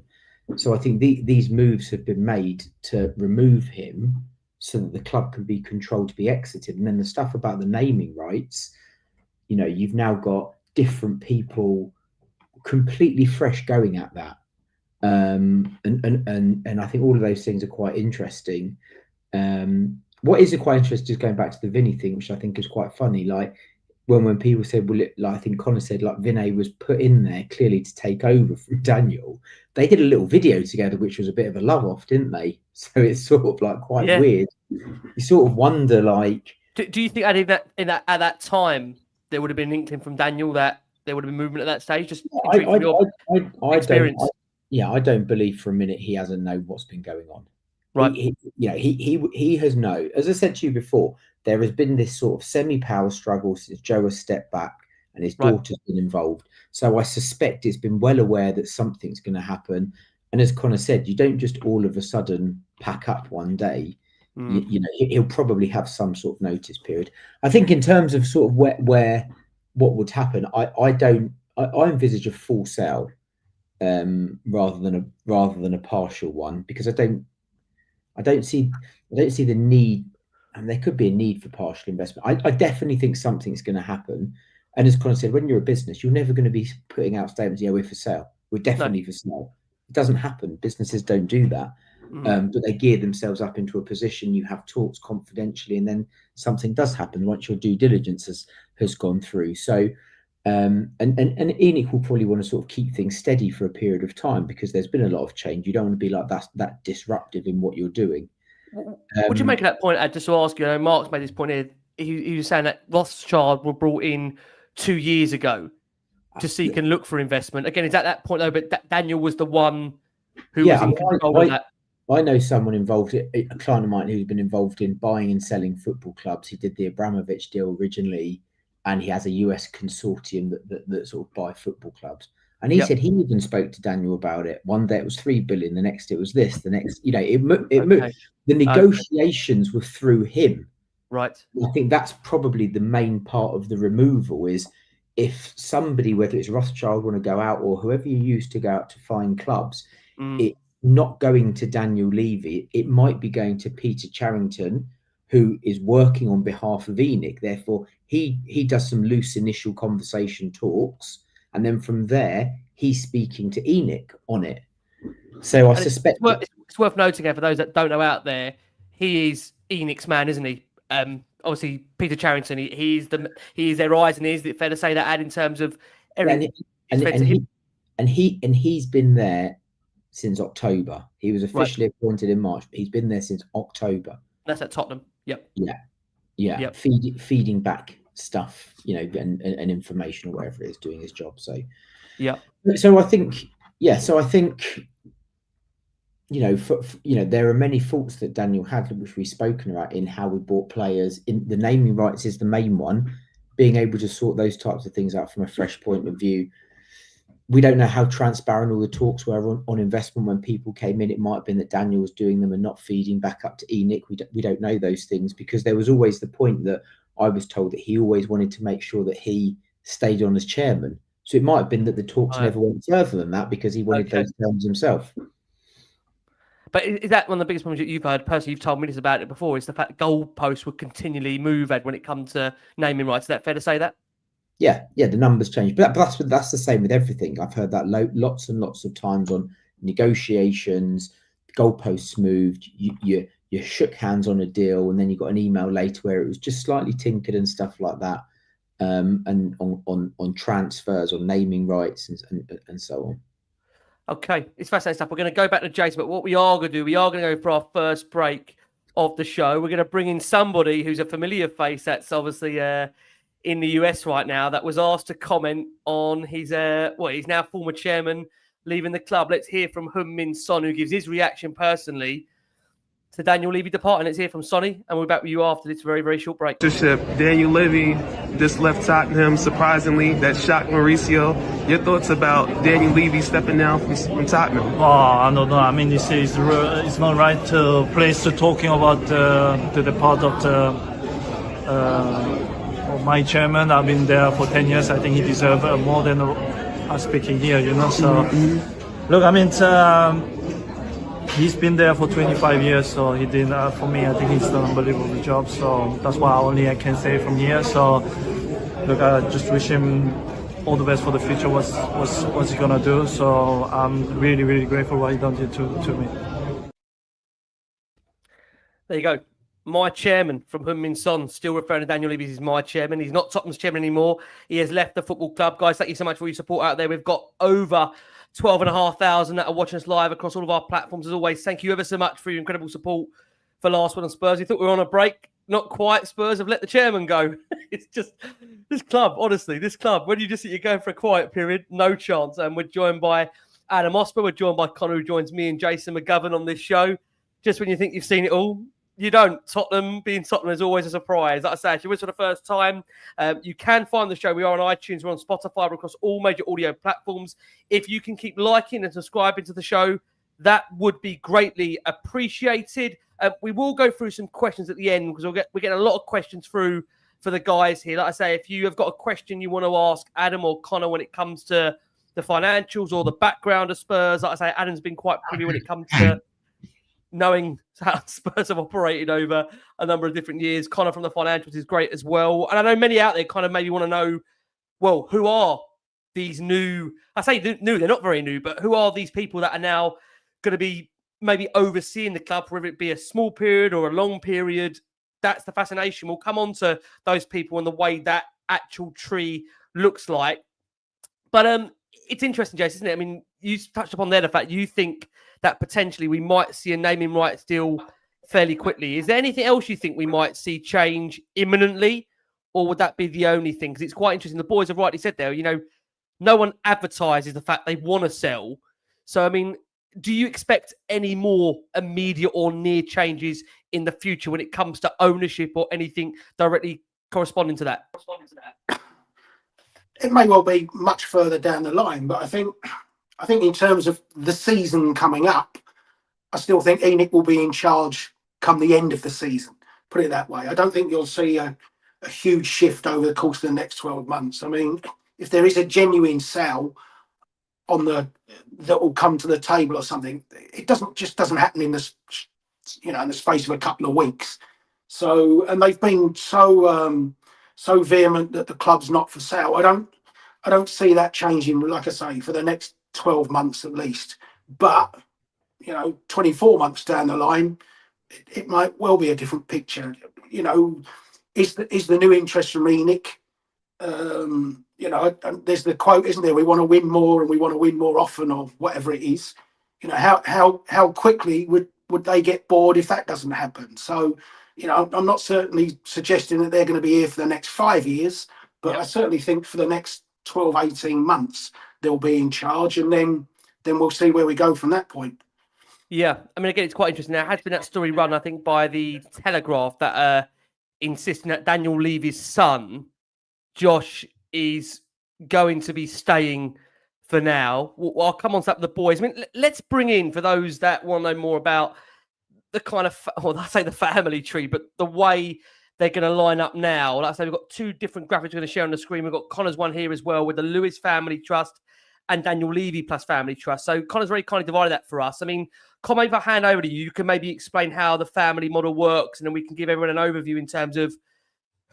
So I think these moves have been made to remove him so that the club can be controlled to be exited. And then the stuff about the naming rights, you've now got different people completely fresh going at that. And I think all of those things are quite interesting. What is quite interesting is going back to the Vinny thing, which I think is quite funny. Like when people said, I think Connor said, like Vinay was put in there clearly to take over from Daniel. They did a little video together, which was a bit of a love off, didn't they? So it's sort of like quite weird. You sort of wonder, like, do you think at that time there would have been an inkling from Daniel that there would have been movement at that stage? Just I don't believe for a minute he hasn't known what's been going on. Right. He has known. As I said to you before, there has been this sort of semi-power struggle since Joe has stepped back and his daughter's been involved. So I suspect it's been well aware that something's going to happen. And as Connor said, you don't just all of a sudden pack up one day. He'll probably have some sort of notice period. I think in terms of sort of where what would happen, I envisage a full sale rather than a partial one, because I don't see the need, and there could be a need for partial investment. I definitely think something's going to happen. And as Connor said, when you're a business, you're never going to be putting out statements, we're for sale. We're definitely for sale. It doesn't happen. Businesses don't do that. But they gear themselves up into a position. You have talks confidentially, and then something does happen once your due diligence has gone through. So, and ENIC will probably want to sort of keep things steady for a period of time because there's been a lot of change. You don't want to be like that disruptive in what you're doing. What do you make of that point, Ed? Just to ask you, Mark's made this point here. He was saying that Rothschild were brought in 2 years ago to seek and look for investment. Again, is at that point though, but Daniel was the one who was in control of that. I know someone involved, a client of mine who's been involved in buying and selling football clubs. He did the Abramovich deal originally, and he has a US consortium that sort of buy football clubs. And he said he even spoke to Daniel about it. One day it was 3 billion, the next it was this, the next, it moved. The negotiations were through him. Right. I think that's probably the main part of the removal is if somebody, whether it's Rothschild, want to go out or whoever you use to go out to find clubs, it's not going to Daniel Levy. It might be going to Peter Charrington, who is working on behalf of ENIC. Therefore, he does some loose initial conversation talks, and then from there, he's speaking to ENIC on it. So I suspect it's worth noting for those that don't know out there, he is ENIC's man, isn't he? Obviously, Peter Charrington, he's their eyes and ears. Is it fair to say that, Ad, in terms of everything? And he's been there since October. He was officially appointed in March, but he's been there since October. That's at Tottenham. Yep. Yeah. Yep. Feeding back stuff, and information or whatever it is, doing his job. So, yeah. So I think, there are many faults that Daniel had, which we've spoken about in how we bought players. In the naming rights is the main one. Being able to sort those types of things out from a fresh point of view. We don't know how transparent all the talks were on investment when people came in. It might have been that Daniel was doing them and not feeding back up to ENIC. We don't know those things because there was always the point that I was told that he always wanted to make sure that he stayed on as chairman. So it might have been that the talks never went further than that because he wanted those terms himself. But is that one of the biggest problems that you've heard? Personally, you've told me this about it before, is the fact that goalposts would continually move, Ed, when it comes to naming rights. Is that fair to say that? Yeah, the numbers change. But that's the same with everything. I've heard that lots and lots of times on negotiations, goalposts moved, you shook hands on a deal, and then you got an email later where it was just slightly tinkered and stuff like that. And on transfers, on naming rights and so on. Okay, it's fascinating stuff. We're going to go back to Jason, but what we are going to do, we are going to go for our first break of the show. We're going to bring in somebody who's a familiar face that's obviously in the US right now that was asked to comment on his, he's now former chairman leaving the club. Let's hear from Heung-Min Son, who gives his reaction personally to Daniel Levy departing. Let's hear from Sonny, and we'll be back with you after this very, very short break. Daniel Levy just left Tottenham, surprisingly. That shocked Mauricio. Your thoughts about Daniel Levy stepping down from Tottenham? Oh, I don't know. I mean, it's not right place to talking about the part of my chairman. I've been there for 10 years. I think he deserves more than us speaking here, So, look, I mean, he's been there for 25 years, so he did. For me, I think he's done an unbelievable job. So that's what I can say from here. So, look, I just wish him all the best for the future. What's he gonna do? So I'm really, really grateful what he done to me. There you go. My chairman from Heung-Min Son, still referring to Daniel Levy as my chairman. He's not Tottenham's chairman anymore. He has left the football club. Guys, thank you so much for your support out there. We've got over 12,500 that are watching us live across all of our platforms. As always, thank you ever so much for your incredible support for Last Word on Spurs. We thought we were on a break. Not quite. Spurs have let the chairman go. It's just this club, honestly, when you just you're going for a quiet period, no chance. And we're joined by Adam Osper. We're joined by Connor, who joins me and Jason McGovern on this show. Just when you think you've seen it all, you don't. Tottenham being Tottenham is always a surprise. Like I say, if you're with us for the first time, you can find the show. We are on iTunes, we're on Spotify, we're across all major audio platforms. If you can keep liking and subscribing to the show, that would be greatly appreciated. We will go through some questions at the end because we're getting a lot of questions through for the guys here. Like I say, if you have got a question you want to ask Adam or Connor when it comes to the financials or the background of Spurs, like I say, Adam's been quite privy when it comes to knowing how Spurs have operated over a number of different years. Connor from the financials is great as well. And I know many out there kind of maybe want to know, well, who are these new, I say new, they're not very new, but who are these people that are now going to be maybe overseeing the club, whether it be a small period or a long period. That's the fascination. We'll come on to those people and the way that actual tree looks like. But it's interesting, Jason, isn't it? I mean, you touched upon there the fact you think that potentially we might see a naming rights deal fairly quickly. Is there anything else you think we might see change imminently, or would that be the only thing? Because it's quite interesting. The boys have rightly said there, no one advertises the fact they want to sell. So, I mean, do you expect any more immediate or near changes in the future when it comes to ownership or anything directly corresponding to that? It may well be much further down the line, but I think in terms of the season coming up, I still think ENIC will be in charge come the end of the season. Put it that way. I don't think you'll see a huge shift over the course of the next 12 months. I mean, if there is a genuine sale that will come to the table or something, it doesn't happen in the space of a couple of weeks. So, and they've been so vehement that the club's not for sale. I don't see that changing, like I say, for the next 12 months at least. But 24 months down the line, it might well be a different picture. Is the new interest from ENIC? There's the quote, isn't there? We want to win more and we want to win more often, or whatever it is. How quickly would they get bored if that doesn't happen? So, I'm not certainly suggesting that they're going to be here for the next 5 years, but I certainly think for the next 12, 18 months, they'll be in charge, and then we'll see where we go from that point. Yeah, I mean, again, it's quite interesting. There has been that story run, I think, by the Telegraph that insisting that Daniel Levy's son, Josh, is going to be staying for now. Well, I'll come on to that with the boys. I mean, let's bring in, for those that want to know more about the kind of, I say the family tree, but the way they're going to line up now. Like I say, we've got two different graphics we're going to share on the screen. We've got Connor's one here as well with the Lewis Family Trust and Daniel Levy plus Family Trust. So Connor's very kindly divided that for us. I mean, Con, maybe if I hand over to you, you can maybe explain how the family model works, and then we can give everyone an overview in terms of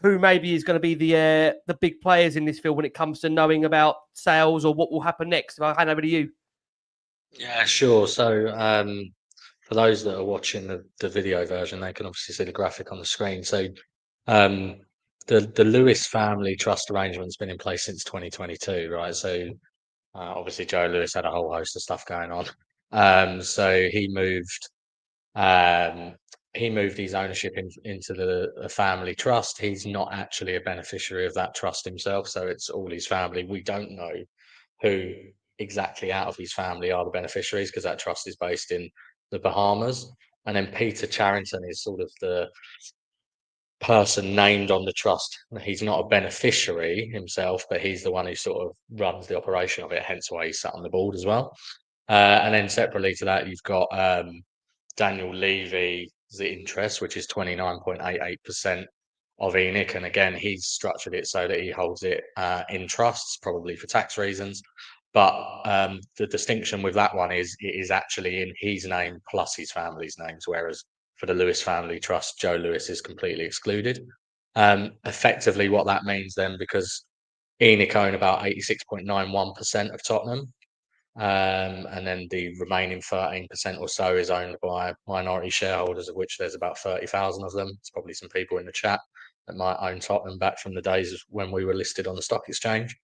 who maybe is going to be the big players in this field when it comes to knowing about sales or what will happen next. If I hand over to you. Yeah, sure. So for those that are watching the video version, they can obviously see the graphic on the screen. So the Lewis Family Trust arrangement's been in place since 2022, right? So obviously Joe Lewis had a whole host of stuff going on. So he moved his ownership into the family trust. He's not actually a beneficiary of that trust himself, so it's all his family. We don't know who exactly out of his family are the beneficiaries, because that trust is based in the Bahamas. And then Peter Charrington is sort of the person named on the trust. He's not a beneficiary himself, but he's the one who sort of runs the operation of it, hence why he's sat on the board as well. And then separately to that, you've got Daniel Levy's interest, which is 29.88% of ENIC. And again, he's structured it so that he holds it in trusts, probably for tax reasons. But the distinction with that one is it is actually in his name plus his family's names, whereas for the Lewis Family Trust, Joe Lewis is completely excluded. Effectively, what that means then, because ENIC own about 86.91% of Tottenham, and then the remaining 13% or so is owned by minority shareholders, of which there's about 30,000 of them. There's probably some people in the chat that might own Tottenham back from the days when we were listed on the stock exchange.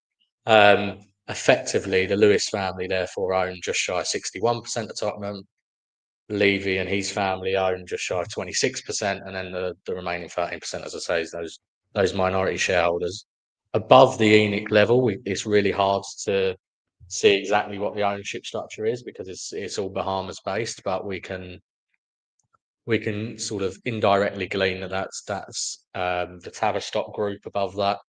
Effectively, the Lewis family therefore own just shy of 61% of Tottenham. Levy and his family own just shy of 26%, and then the remaining 13%, as I say, is those minority shareholders. Above the ENIC level, it's really hard to see exactly what the ownership structure is, because it's all Bahamas based, but we can sort of indirectly glean that's the Tavistock group above that.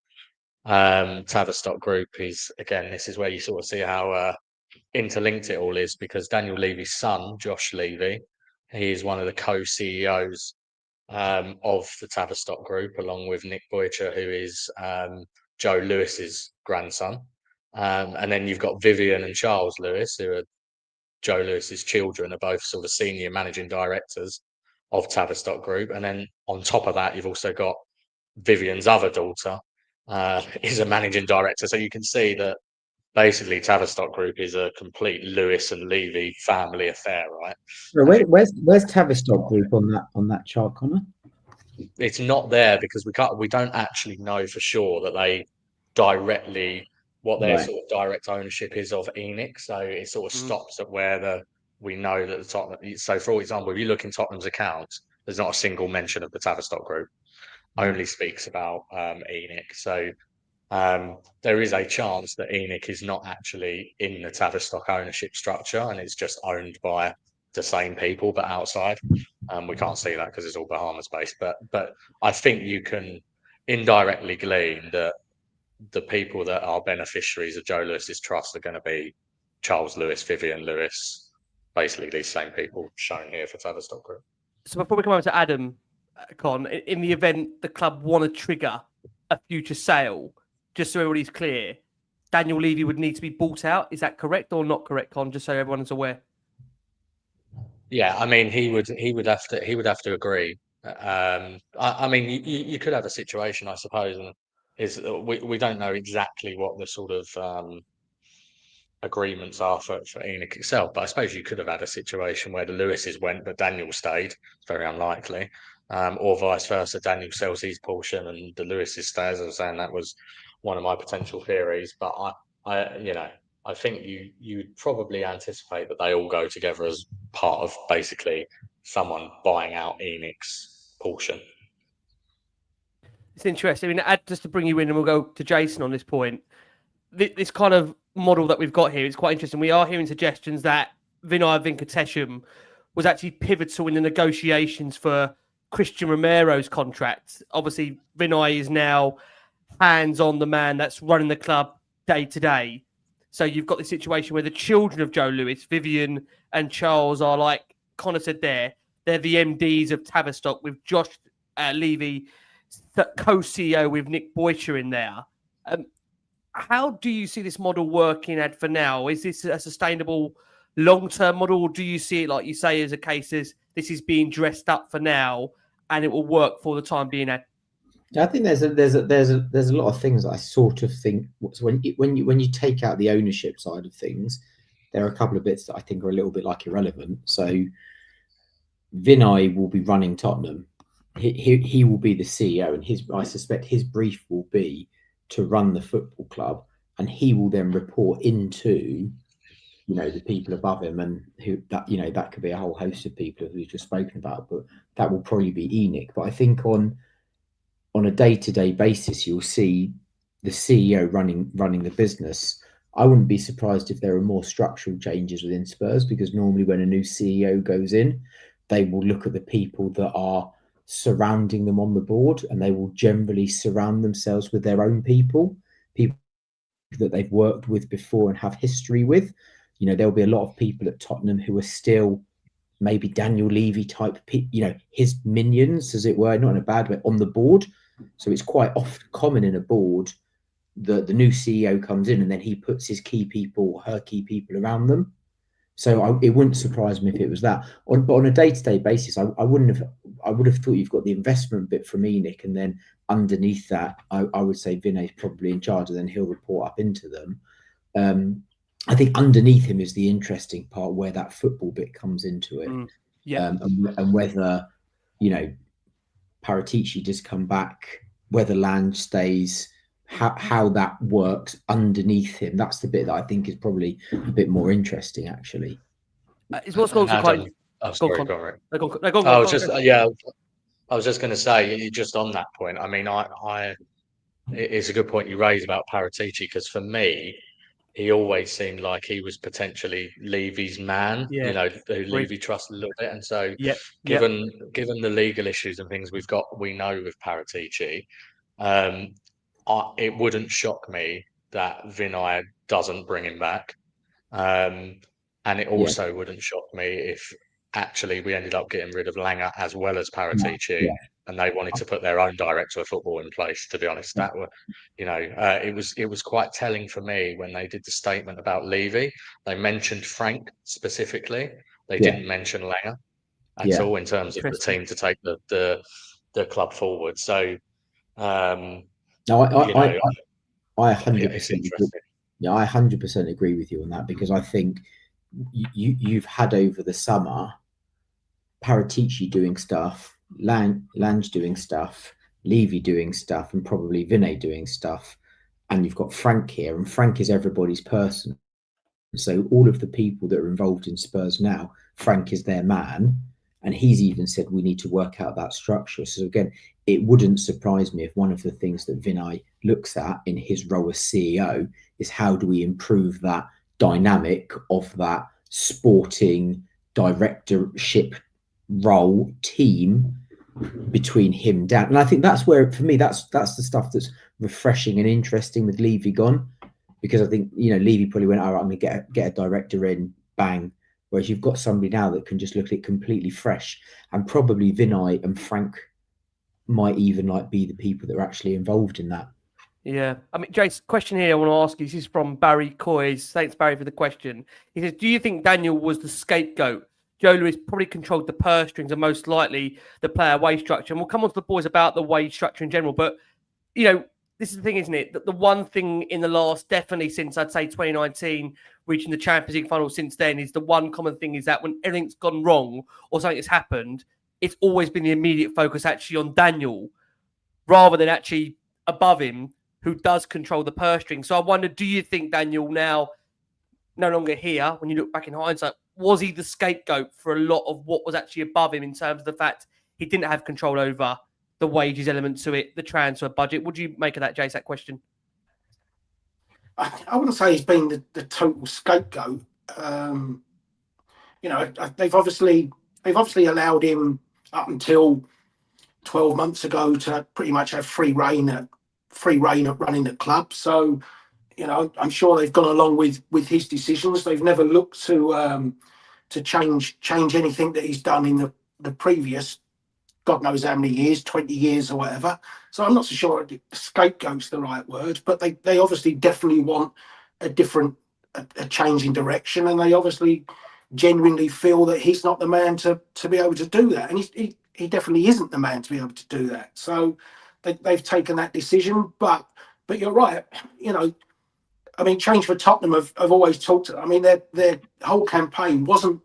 Tavistock group is, again, this is where you sort of see how interlinked it all is, because Daniel Levy's son, Josh Levy, he is one of the co-CEOs of the Tavistock group, along with Nick Boycher, who is Joe Lewis's grandson. And then you've got Vivian and Charles Lewis, who are Joe Lewis's children, are both sort of senior managing directors of Tavistock Group. And then on top of that, you've also got Vivian's other daughter is a managing director. So you can see that basically Tavistock Group is a complete Lewis and Levy family affair, right? So where's Tavistock Group on that chart, Connor? It's not there because we don't actually know for sure that they directly what their sort of direct ownership is of ENIC. So it sort of stops at where we know that the Tottenham. So for example, if you look in Tottenham's accounts, there's not a single mention of the Tavistock Group. Only speaks about ENIC. So there is a chance that ENIC is not actually in the Tavistock ownership structure and it's just owned by the same people but outside. We can't see that because it's all Bahamas based, but I think you can indirectly glean that the people that are beneficiaries of Joe Lewis's trust are going to be Charles Lewis, Vivian Lewis, basically these same people shown here for Tavistock Group. So before we come over to Adam, Con, in the event the club want to trigger a future sale, just so everybody's clear, Daniel Levy would need to be bought out. Is that correct or not correct, Con? Just so everyone is aware. Yeah, I mean, he would have to agree. I mean, you could have a situation, I suppose, and we don't know exactly what the sort of agreements are for ENIC itself, but I suppose you could have had a situation where the Lewises went, but Daniel stayed. It's very unlikely, or vice versa. Daniel sells his portion and the Lewises stay. As I was saying, that was one of my potential theories, but I think you'd probably anticipate that they all go together as part of basically someone buying out ENIC's portion. It's interesting. I mean, just to bring you in, and we'll go to Jason on this point. This kind of model that we've got here is quite interesting. We are hearing suggestions that Vinay Venkatesham was actually pivotal in the negotiations for Christian Romero's contract. Obviously, Vinay is now hands-on the man that's running the club day to day. So you've got the situation where the children of Joe Lewis, Vivian and Charles, are like Connor said there, they're the MDs of Tavistock with Josh Levy, co-CEO with Nick Boycher in there. How do you see this model working, Ed, for now? Is this a sustainable long-term model, or do you see it, like you say, as a case as this is being dressed up for now and it will work for the time being, Ed? I think there's a lot of things that I sort of think. So when you take out the ownership side of things, there are a couple of bits that I think are a little bit like irrelevant. So Vinay will be running Tottenham. He will be the CEO, and I suspect his brief will be to run the football club, and he will then report into the people above him, and that could be a whole host of people who we've just spoken about, but that will probably be ENIC. But I think on a day-to-day basis, you'll see the CEO running the business. I wouldn't be surprised if there are more structural changes within Spurs, because normally when a new CEO goes in, they will look at the people that are surrounding them on the board, and they will generally surround themselves with their own people that they've worked with before and have history with. There'll be a lot of people at Tottenham who are still maybe Daniel Levy type, his minions, as it were, not in a bad way, on the board. So it's quite often common in a board that the new CEO comes in and then he puts his key people, her key people around them. So it wouldn't surprise me if it was that. But on a day-to-day basis, I would have thought you've got the investment bit from ENIC, and then underneath that, I would say Vinay's probably in charge, and then he'll report up into them. I think underneath him is the interesting part, where that football bit comes into it. And whether, Paratici just come back, whether Lange stays, how that works underneath him. That's the bit that I think is probably a bit more interesting, actually. It's what's also quite. Oh, sorry, go on. I was just going to say, just on that point. I mean, it's a good point you raised about Paratici, because for me, he always seemed like he was potentially Levy's man. Who Levy trusts a little bit, and so given the legal issues and things we know with Paratici, it wouldn't shock me that Vinay doesn't bring him back, and it also wouldn't shock me if actually we ended up getting rid of Langer as well as Paratici, and they wanted to put their own director of football in place. To be honest, that were, it was quite telling for me when they did the statement about Levy. They mentioned Frank specifically. They didn't mention Langer at all in terms of the team to take the club forward. So. No, I 100%. Yeah, I 100% agree with you on that, because I think you've had over the summer Paratici doing stuff, Lange doing stuff, Levy doing stuff, and probably Vinay doing stuff. And you've got Frank here, and Frank is everybody's person. So all of the people that are involved in Spurs now, Frank is their man. And he's even said we need to work out that structure. So again, it wouldn't surprise me if one of the things that Vinay looks at in his role as CEO is how do we improve that dynamic of that sporting directorship role team between him down. And I think that's where, for me, that's the stuff that's refreshing and interesting with Levy gone, because I think, you know, Levy probably went, all right, I'm going to get a director in, bang. Whereas you've got somebody now that can just look at it completely fresh, and probably Vinay and Frank might even like be the people that are actually involved in that. Yeah. I mean, Jace, question here I want to ask you. This is from Barry Coys. Thanks, Barry, for the question. He says, do you think Daniel was the scapegoat? Joe Lewis probably controlled the purse strings and most likely the player wage structure. And we'll come on to the boys about the wage structure in general. But, you know, this is the thing, isn't it? That the one thing in the last, definitely since I'd say 2019, reaching the Champions League final since then, is the one common thing is that when everything's gone wrong or something has happened, it's always been the immediate focus actually on Daniel rather than actually above him, who does control the purse string. So I wonder, do you think Daniel, now no longer here, when you look back in hindsight, was he the scapegoat for a lot of what was actually above him in terms of the fact he didn't have control over the wages element to it, the transfer budget? What do you make of that, Jace, that question? I wouldn't say he's been the total scapegoat. You know, they've obviously allowed him up until 12 months ago to pretty much have free reign at running the club. So, you know, I'm sure they've gone along with his decisions. They've never looked to change anything that he's done in the previous, God knows how many years, 20 years or whatever. So I'm not so sure scapegoat's the right word, but they obviously definitely want a change in direction, and they obviously genuinely feel that he's not the man to be able to do that. And he definitely isn't the man to be able to do that. So they've taken that decision, but you're right. You know, I mean, Change for Tottenham have always talked. I mean, their whole campaign wasn't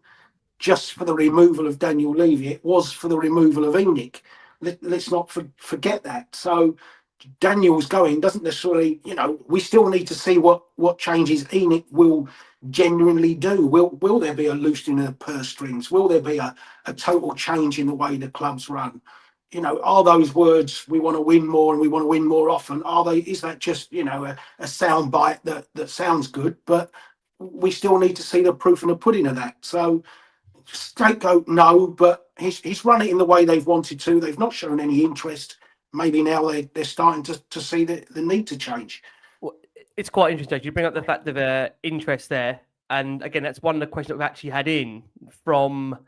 just for the removal of Daniel Levy; it was for the removal of ENIC. Let's not forget that. So Daniel's going doesn't necessarily, you know, we still need to see what changes ENIC will genuinely do. Will there be a loosening of the purse strings? Will there be a total change in the way the clubs run? You know, are those words, we want to win more and we want to win more often, is that just, you know, a sound bite that sounds good, but we still need to see the proof in the pudding of that. So scapegoat, no, but he's run it in the way they've wanted to. They've not shown any interest. Maybe now they're starting to see the need to change. Well, it's quite interesting. You bring up the fact of interest there. And again, that's one of the questions that we've actually had in from,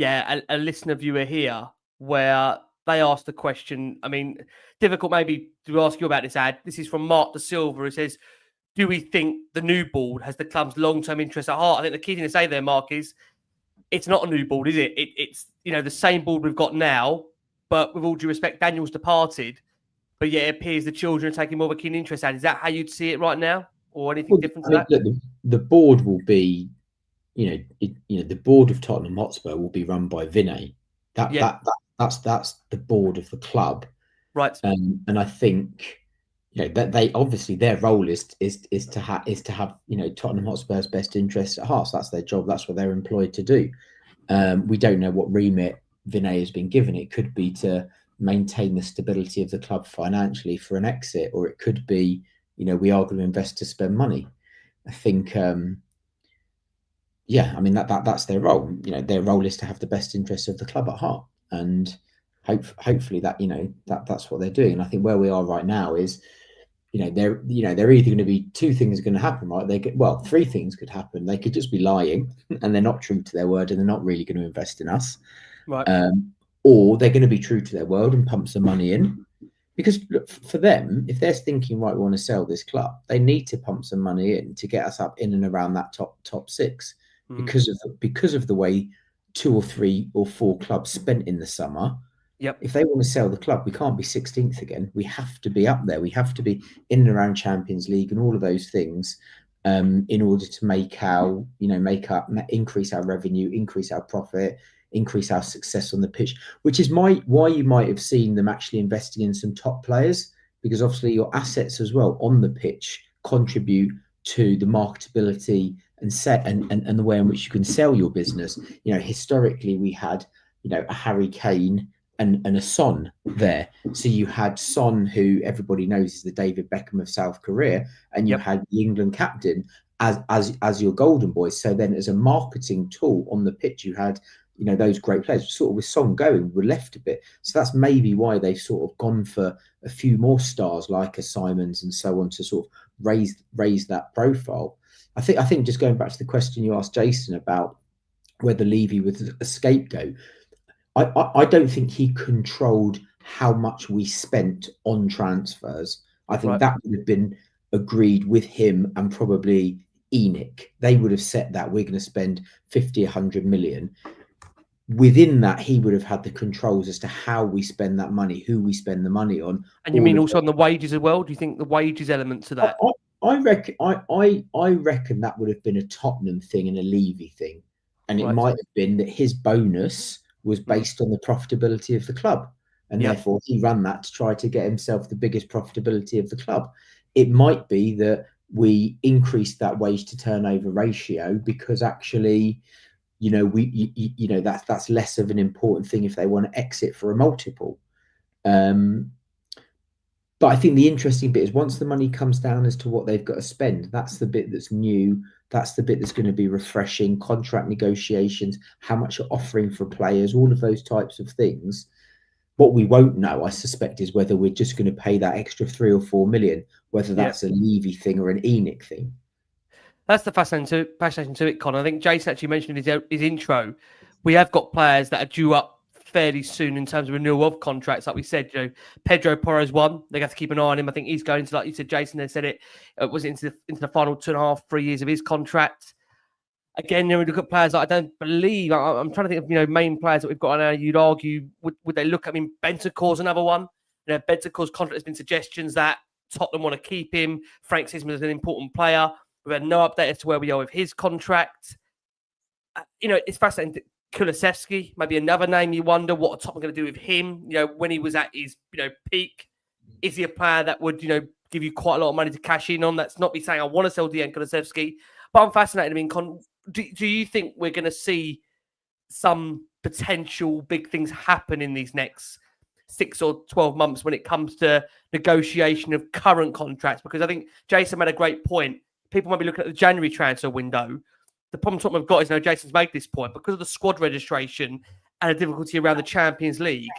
a listener viewer here, where they asked the question. I mean, difficult maybe to ask you about this ad. This is from Mark Da Silva, who says, do we think the new board has the club's long-term interest at heart? I think the key thing to say there, Mark, is it's not a new board, is it? It's, you know, the same board we've got now, but with all due respect, Daniel's departed, but yet it appears the children are taking more of a keen interest at. Is that how you'd see it right now, or anything different to that? Look, the board will be, the board of Tottenham Hotspur will be run by Vinay. That's the board of the club, right? And I think, you know, that they obviously their role is to have Tottenham Hotspur's best interests at heart. So that's their job. That's what they're employed to do. We don't know what remit Vinay has been given. It could be to maintain the stability of the club financially for an exit, or it could be, you know, we are going to invest to spend money. I think, I mean that's their role. You know, their role is to have the best interests of the club at heart, and hopefully that, you know, that's what they're doing. And I think where we are right now is, they're either going to be two things are going to happen, right? Three things could happen. They could just be lying and they're not true to their word and they're not really going to invest in us. Right. Or they're going to be true to their word and pump some money in. Because look, for them, if they're thinking, right, we want to sell this club, they need to pump some money in to get us up in and around that top six. Because of the way 2 or 3 or 4 clubs spent in the summer. Yep. If they want to sell the club, we can't be 16th again. We have to be up there. We have to be in and around Champions League and all of those things. in order to make our, increase our revenue, increase our profit, increase our success on the pitch, which is why you might have seen them actually investing in some top players, because obviously your assets as well on the pitch contribute to the marketability and the way in which you can sell your business. Historically we had, a Harry Kane and a Son there. So you had Son, who everybody knows is the David Beckham of South Korea, and you had the England captain as your golden boy. So then as a marketing tool on the pitch, you had, those great players. Sort of with Son going, we're left a bit. So that's maybe why they've sort of gone for a few more stars like a Simons and so on to sort of raise that profile. I think just going back to the question you asked Jason about whether Levy was a scapegoat, I don't think he controlled how much we spent on transfers. I think that would have been agreed with him and probably ENIC. They would have set that we're going to spend 50, 100 million. Within that, he would have had the controls as to how we spend that money, who we spend the money on. And you mean also on the wages as well? Do you think the wages element to that? I reckon that would have been a Tottenham thing and a Levy thing. And it might have been that his bonus was based on the profitability of the club. And therefore he ran that to try to get himself the biggest profitability of the club. It might be that we increased that wage to turnover ratio because actually, that's less of an important thing if they want to exit for a multiple. But I think the interesting bit is once the money comes down as to what they've got to spend, that's the bit that's new. That's the bit that's going to be refreshing. Contract negotiations, how much you're offering for players, all of those types of things. What we won't know, I suspect, is whether we're just going to pay that extra 3 or 4 million, whether that's a Levy thing or an ENIC thing. That's the fascinating to it, Con. I think Jason actually mentioned in his intro, we have got players that are due up fairly soon in terms of renewal of contracts. Like we said, Pedro Porro's one. They have to keep an eye on him. I think he's going to, like you said, Jason, they said it was into the final 2.5, 3 years of his contract. Again, we look at players that I don't believe. I'm trying to think of main players that we've got now. You'd argue, would they look? I mean, Bentancur's another one. Bentancur's contract has been suggestions that Tottenham want to keep him. Frank Sisman is an important player. We've had no update as to where we are with his contract. It's fascinating. Kulusevski, maybe another name you wonder what are Tottenham going to do with him. When he was at his peak, is he a player that would give you quite a lot of money to cash in on? That's not me saying I want to sell Dejan Kulusevski, but I'm fascinated. I mean, do you think we're going to see some potential big things happen in these next 6 or 12 months when it comes to negotiation of current contracts? Because I think Jason made a great point. People might be looking at the January transfer window. The problem Tottenham have got is, Jason's made this point, because of the squad registration and the difficulty around the Champions League,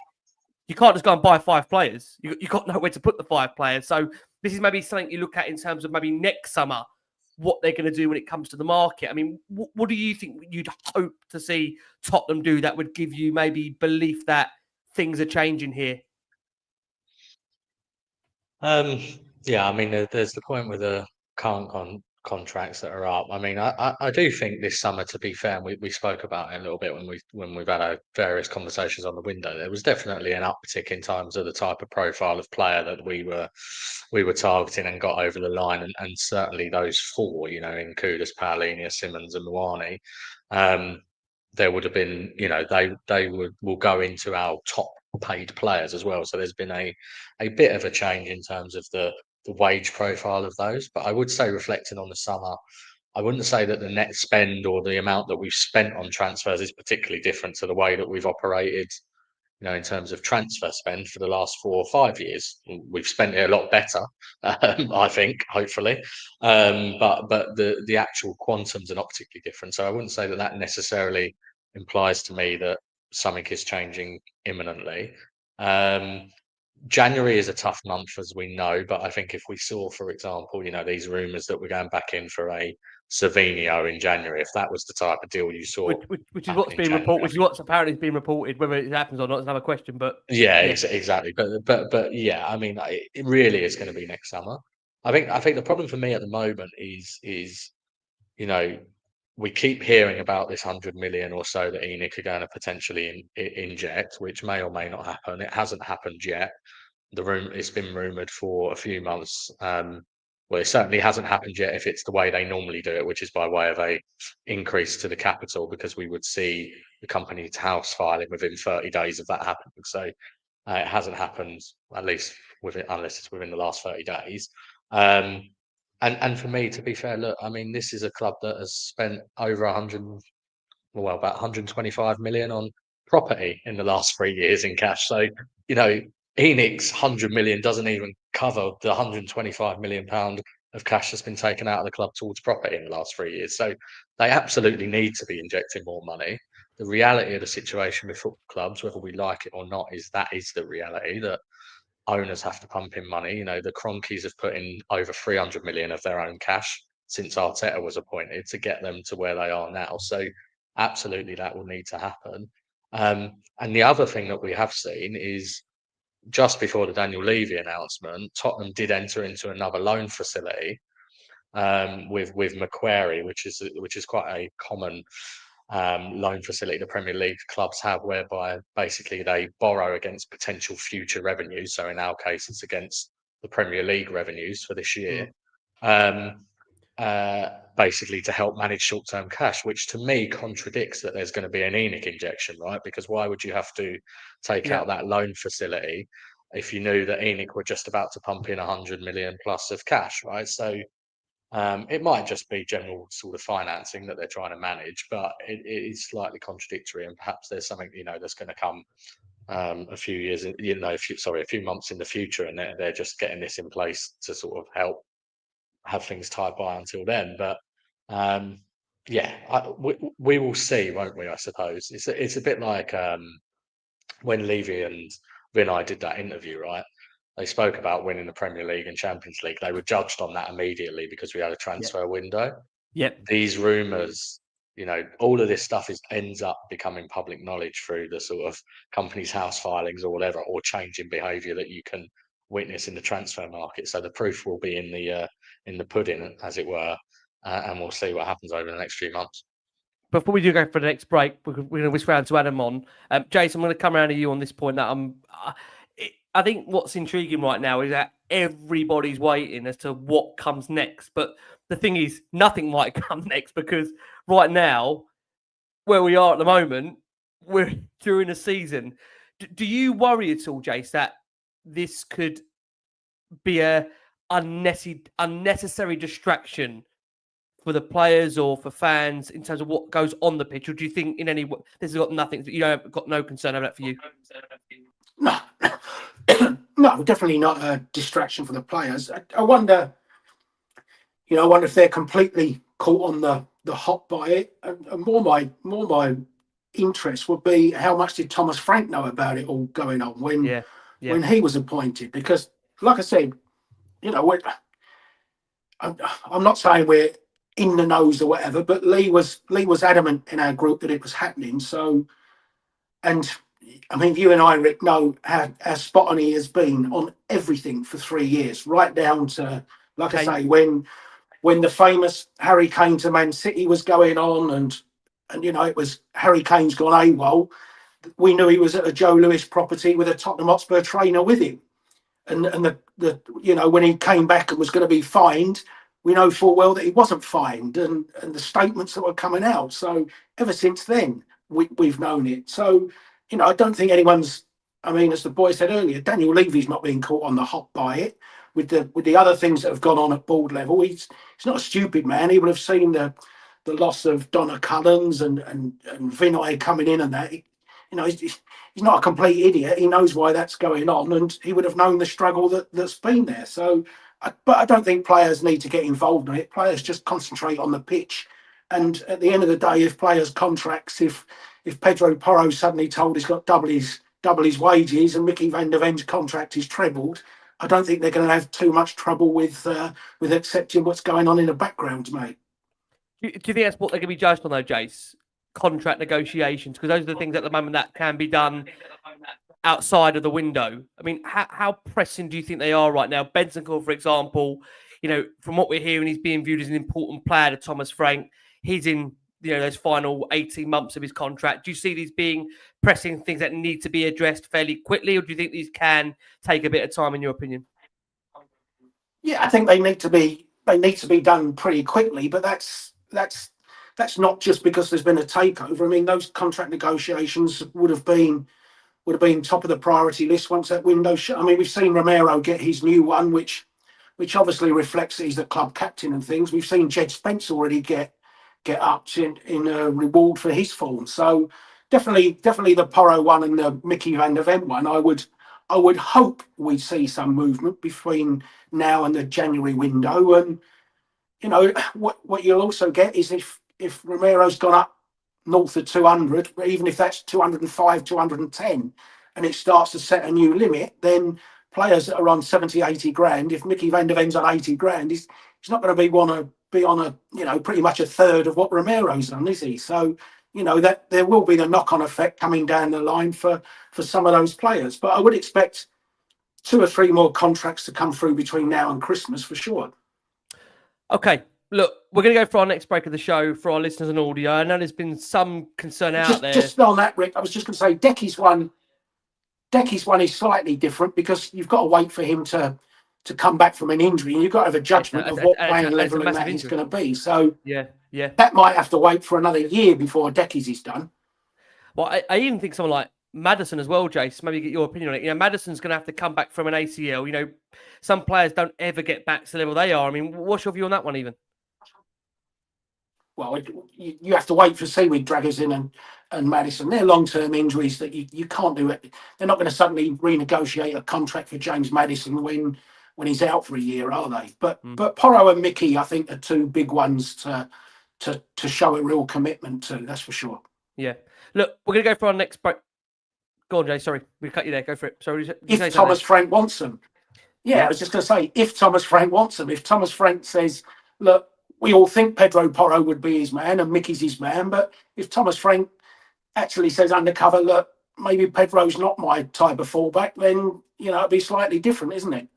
you can't just go and buy 5 players. You've got nowhere to put the 5 players. So this is maybe something you look at in terms of maybe next summer, what they're going to do when it comes to the market. I mean, what do you think you'd hope to see Tottenham do that would give you maybe belief that things are changing here? Yeah, I mean, there's the point with the current contracts that are up. I mean, I do think this summer, to be fair, and we spoke about it a little bit when we've had our various conversations on the window, there was definitely an uptick in terms of the type of profile of player that we were targeting and got over the line, and certainly those 4, in Kudus, Paulinho, Simmons, and Muani, there would have been, they will go into our top paid players as well. So there's been a bit of a change in terms of the wage profile of those. But I would say, reflecting on the summer, I wouldn't say that the net spend or the amount that we've spent on transfers is particularly different to the way that we've operated, in terms of transfer spend for the last 4 or 5 years. We've spent it a lot better, I think, hopefully. But the actual quantums are not particularly different. So I wouldn't say that necessarily implies to me that something is changing imminently. January is a tough month, as we know, but I think if we saw, for example, these rumours that we're going back in for a Savinho in January, if that was the type of deal you saw, which is what's being reported, which is what's apparently been reported, whether it happens or not is another question. But exactly. But yeah, I mean, it really is going to be next summer. I think the problem for me at the moment is we keep hearing about this 100 million or so that ENIC are going to potentially inject, which may or may not happen. It hasn't happened yet. It's been rumoured for a few months. Well, it certainly hasn't happened yet if it's the way they normally do it, which is by way of a increase to the capital, because we would see the Company's House filing within 30 days of that happening. So it hasn't happened, at least unless it's within the last 30 days. And for me, to be fair, look, I mean, this is a club that has spent over about 125 million on property in the last 3 years in cash. So, ENIC's 100 million doesn't even cover the 125 million pound of cash that's been taken out of the club towards property in the last 3 years. So they absolutely need to be injecting more money. The reality of the situation with football clubs, whether we like it or not, is the reality that owners have to pump in money. The Cronkies have put in over 300 million of their own cash since Arteta was appointed to get them to where they are now. So absolutely that will need to happen. And the other thing that we have seen is just before the Daniel Levy announcement, Tottenham did enter into another loan facility with Macquarie, which is quite a common loan facility the Premier League clubs have, whereby basically they borrow against potential future revenues. So in our case, it's against the Premier League revenues for this year. Basically to help manage short-term cash, which to me contradicts that there's going to be an ENIC injection, right? Because why would you have to take out that loan facility if you knew that ENIC were just about to pump in 100 million plus of cash, right? So it might just be general sort of financing that they're trying to manage, but it is slightly contradictory, and perhaps there's something that's going to come a few months in the future, and they're just getting this in place to sort of help have things tied by until then. But we will see, won't we? I suppose it's a bit like when Levy and Vinay did that interview, right? They spoke about winning the Premier League and Champions League. They were judged on that immediately because we had a transfer window. Yep. These rumours, all of this stuff ends up becoming public knowledge through the sort of Company's House filings or whatever, or change in behaviour that you can witness in the transfer market. So the proof will be in the pudding, as it were, and we'll see what happens over the next few months. Before we do go for the next break, we're going to whisper around to Adam on. Jason, I'm going to come around to you on this point. That I think what's intriguing right now is that everybody's waiting as to what comes next. But the thing is, nothing might come next, because right now, where we are at the moment, we're during a season. Do you worry at all, Jace, that this could be a unnecessary distraction for the players or for fans in terms of what goes on the pitch? Or do you think in any way this has got nothing, you have got no concern about that for you? No, no, definitely not a distraction for the players. I wonder, I wonder if they're completely caught on the hop by it. And more my interest would be, how much did Thomas Frank know about it all going on when he was appointed? Because, like I said, I'm not saying we're in the nose or whatever, but Lee was adamant in our group that it was happening. So, and I mean, you and I, Rick, know how spot on he has been on everything for 3 years, right down to, like I say, when the famous Harry Kane to Man City was going on, and it was Harry Kane's gone AWOL. We knew he was at a Joe Lewis property with a Tottenham Hotspur trainer with him, and the when he came back and was going to be fined, we know full well that he wasn't fined, and the statements that were coming out. So ever since then, we've known it. So I don't think anyone's. I mean, as the boy said earlier, Daniel Levy's not being caught on the hop by it. With the other things that have gone on at board level, he's not a stupid man. He would have seen the loss of Donna Cullens and Vinay coming in, and that. He's not a complete idiot. He knows why that's going on, and he would have known the struggle that's been there. So, but I don't think players need to get involved in it. Players just concentrate on the pitch, and at the end of the day, if players' contracts, if Pedro Porro suddenly told he's got double his wages, and Mickey van der Ven's contract is trebled, I don't think they're going to have too much trouble with accepting what's going on in the background, mate. Do you think that's what they're going to be judged on, though, Jace? Contract negotiations, because those are the things at the moment that can be done outside of the window. I mean, how pressing do you think they are right now? Bentancur, for example, from what we're hearing, he's being viewed as an important player to Thomas Frank. He's in those final 18 months of his contract. Do you see these being pressing things that need to be addressed fairly quickly, or do you think these can take a bit of time, in your opinion? Yeah, I think they need to be done pretty quickly, but that's not just because there's been a takeover. I mean, those contract negotiations would have been top of the priority list once that window shut. I mean, we've seen Romero get his new one, which obviously reflects that he's the club captain and things. We've seen Jed Spence already get upped in a reward for his form. So definitely the Porro one and the Mickey van der Ven one, I would hope we see some movement between now and the January window. And you know what you'll also get is if Romero's gone up north of 200, even if that's 205, 210, and it starts to set a new limit, then players that are on 70, 80 grand, if Mickey van der Ven's on 80 grand, he's not going to want to be on a pretty much a third of what Romero's on, is he? So that there will be the knock-on effect coming down the line for some of those players. But I would expect 2 or 3 more contracts to come through between now and Christmas for sure. Okay, look, we're going to go for our next break of the show for our listeners and audio. I know there's been some concern out there. Just on that, Rick, I was just going to say Decky's one is slightly different because you've got to wait for him to come back from an injury, and you've got to have a judgment of what playing level and that is going to be. So yeah, that might have to wait for another year before Decky's is done. Well, I even think someone like Maddison as well, Jace, maybe get your opinion on it. Maddison's going to have to come back from an ACL. Some players don't ever get back to the level they are. I mean, what's your view on that one even? Well, you have to wait for seaweed draggers in and Maddison. They're long-term injuries that you can't do it. They're not going to suddenly renegotiate a contract for James Maddison when he's out for a year, are they? But Porro and Mickey, I think, are 2 big ones to show a real commitment to. That's for sure. Yeah. Look, we're going to go for our next break. Go on, Jay. Sorry, we cut you there. Go for it. Sorry. If Thomas Frank wants them. Yeah, I was just going to say, if Thomas Frank wants them, if Thomas Frank says, look, we all think Pedro Porro would be his man and Mickey's his man, but if Thomas Frank actually says undercover, look, maybe Pedro's not my type of fullback, then, it'd be slightly different, isn't it?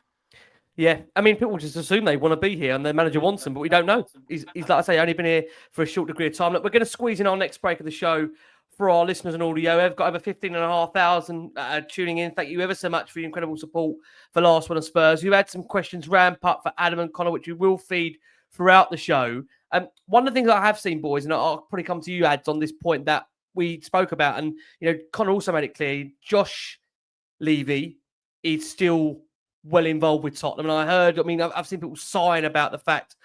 Yeah, I mean, people just assume they want to be here and their manager wants them, but we don't know. He's like I say, only been here for a short degree of time. Look, we're going to squeeze in our next break of the show for our listeners and audio. We've got over 15,500 tuning in. Thank you ever so much for your incredible support for Last Word on Spurs. We've had some questions ramp up for Adam and Connor, which we will feed throughout the show. One of the things I have seen, boys, and I'll probably come to you, Ads, on this point that we spoke about, and Connor also made it clear, Josh Levy is still well involved with Tottenham. And I've seen people sign about the fact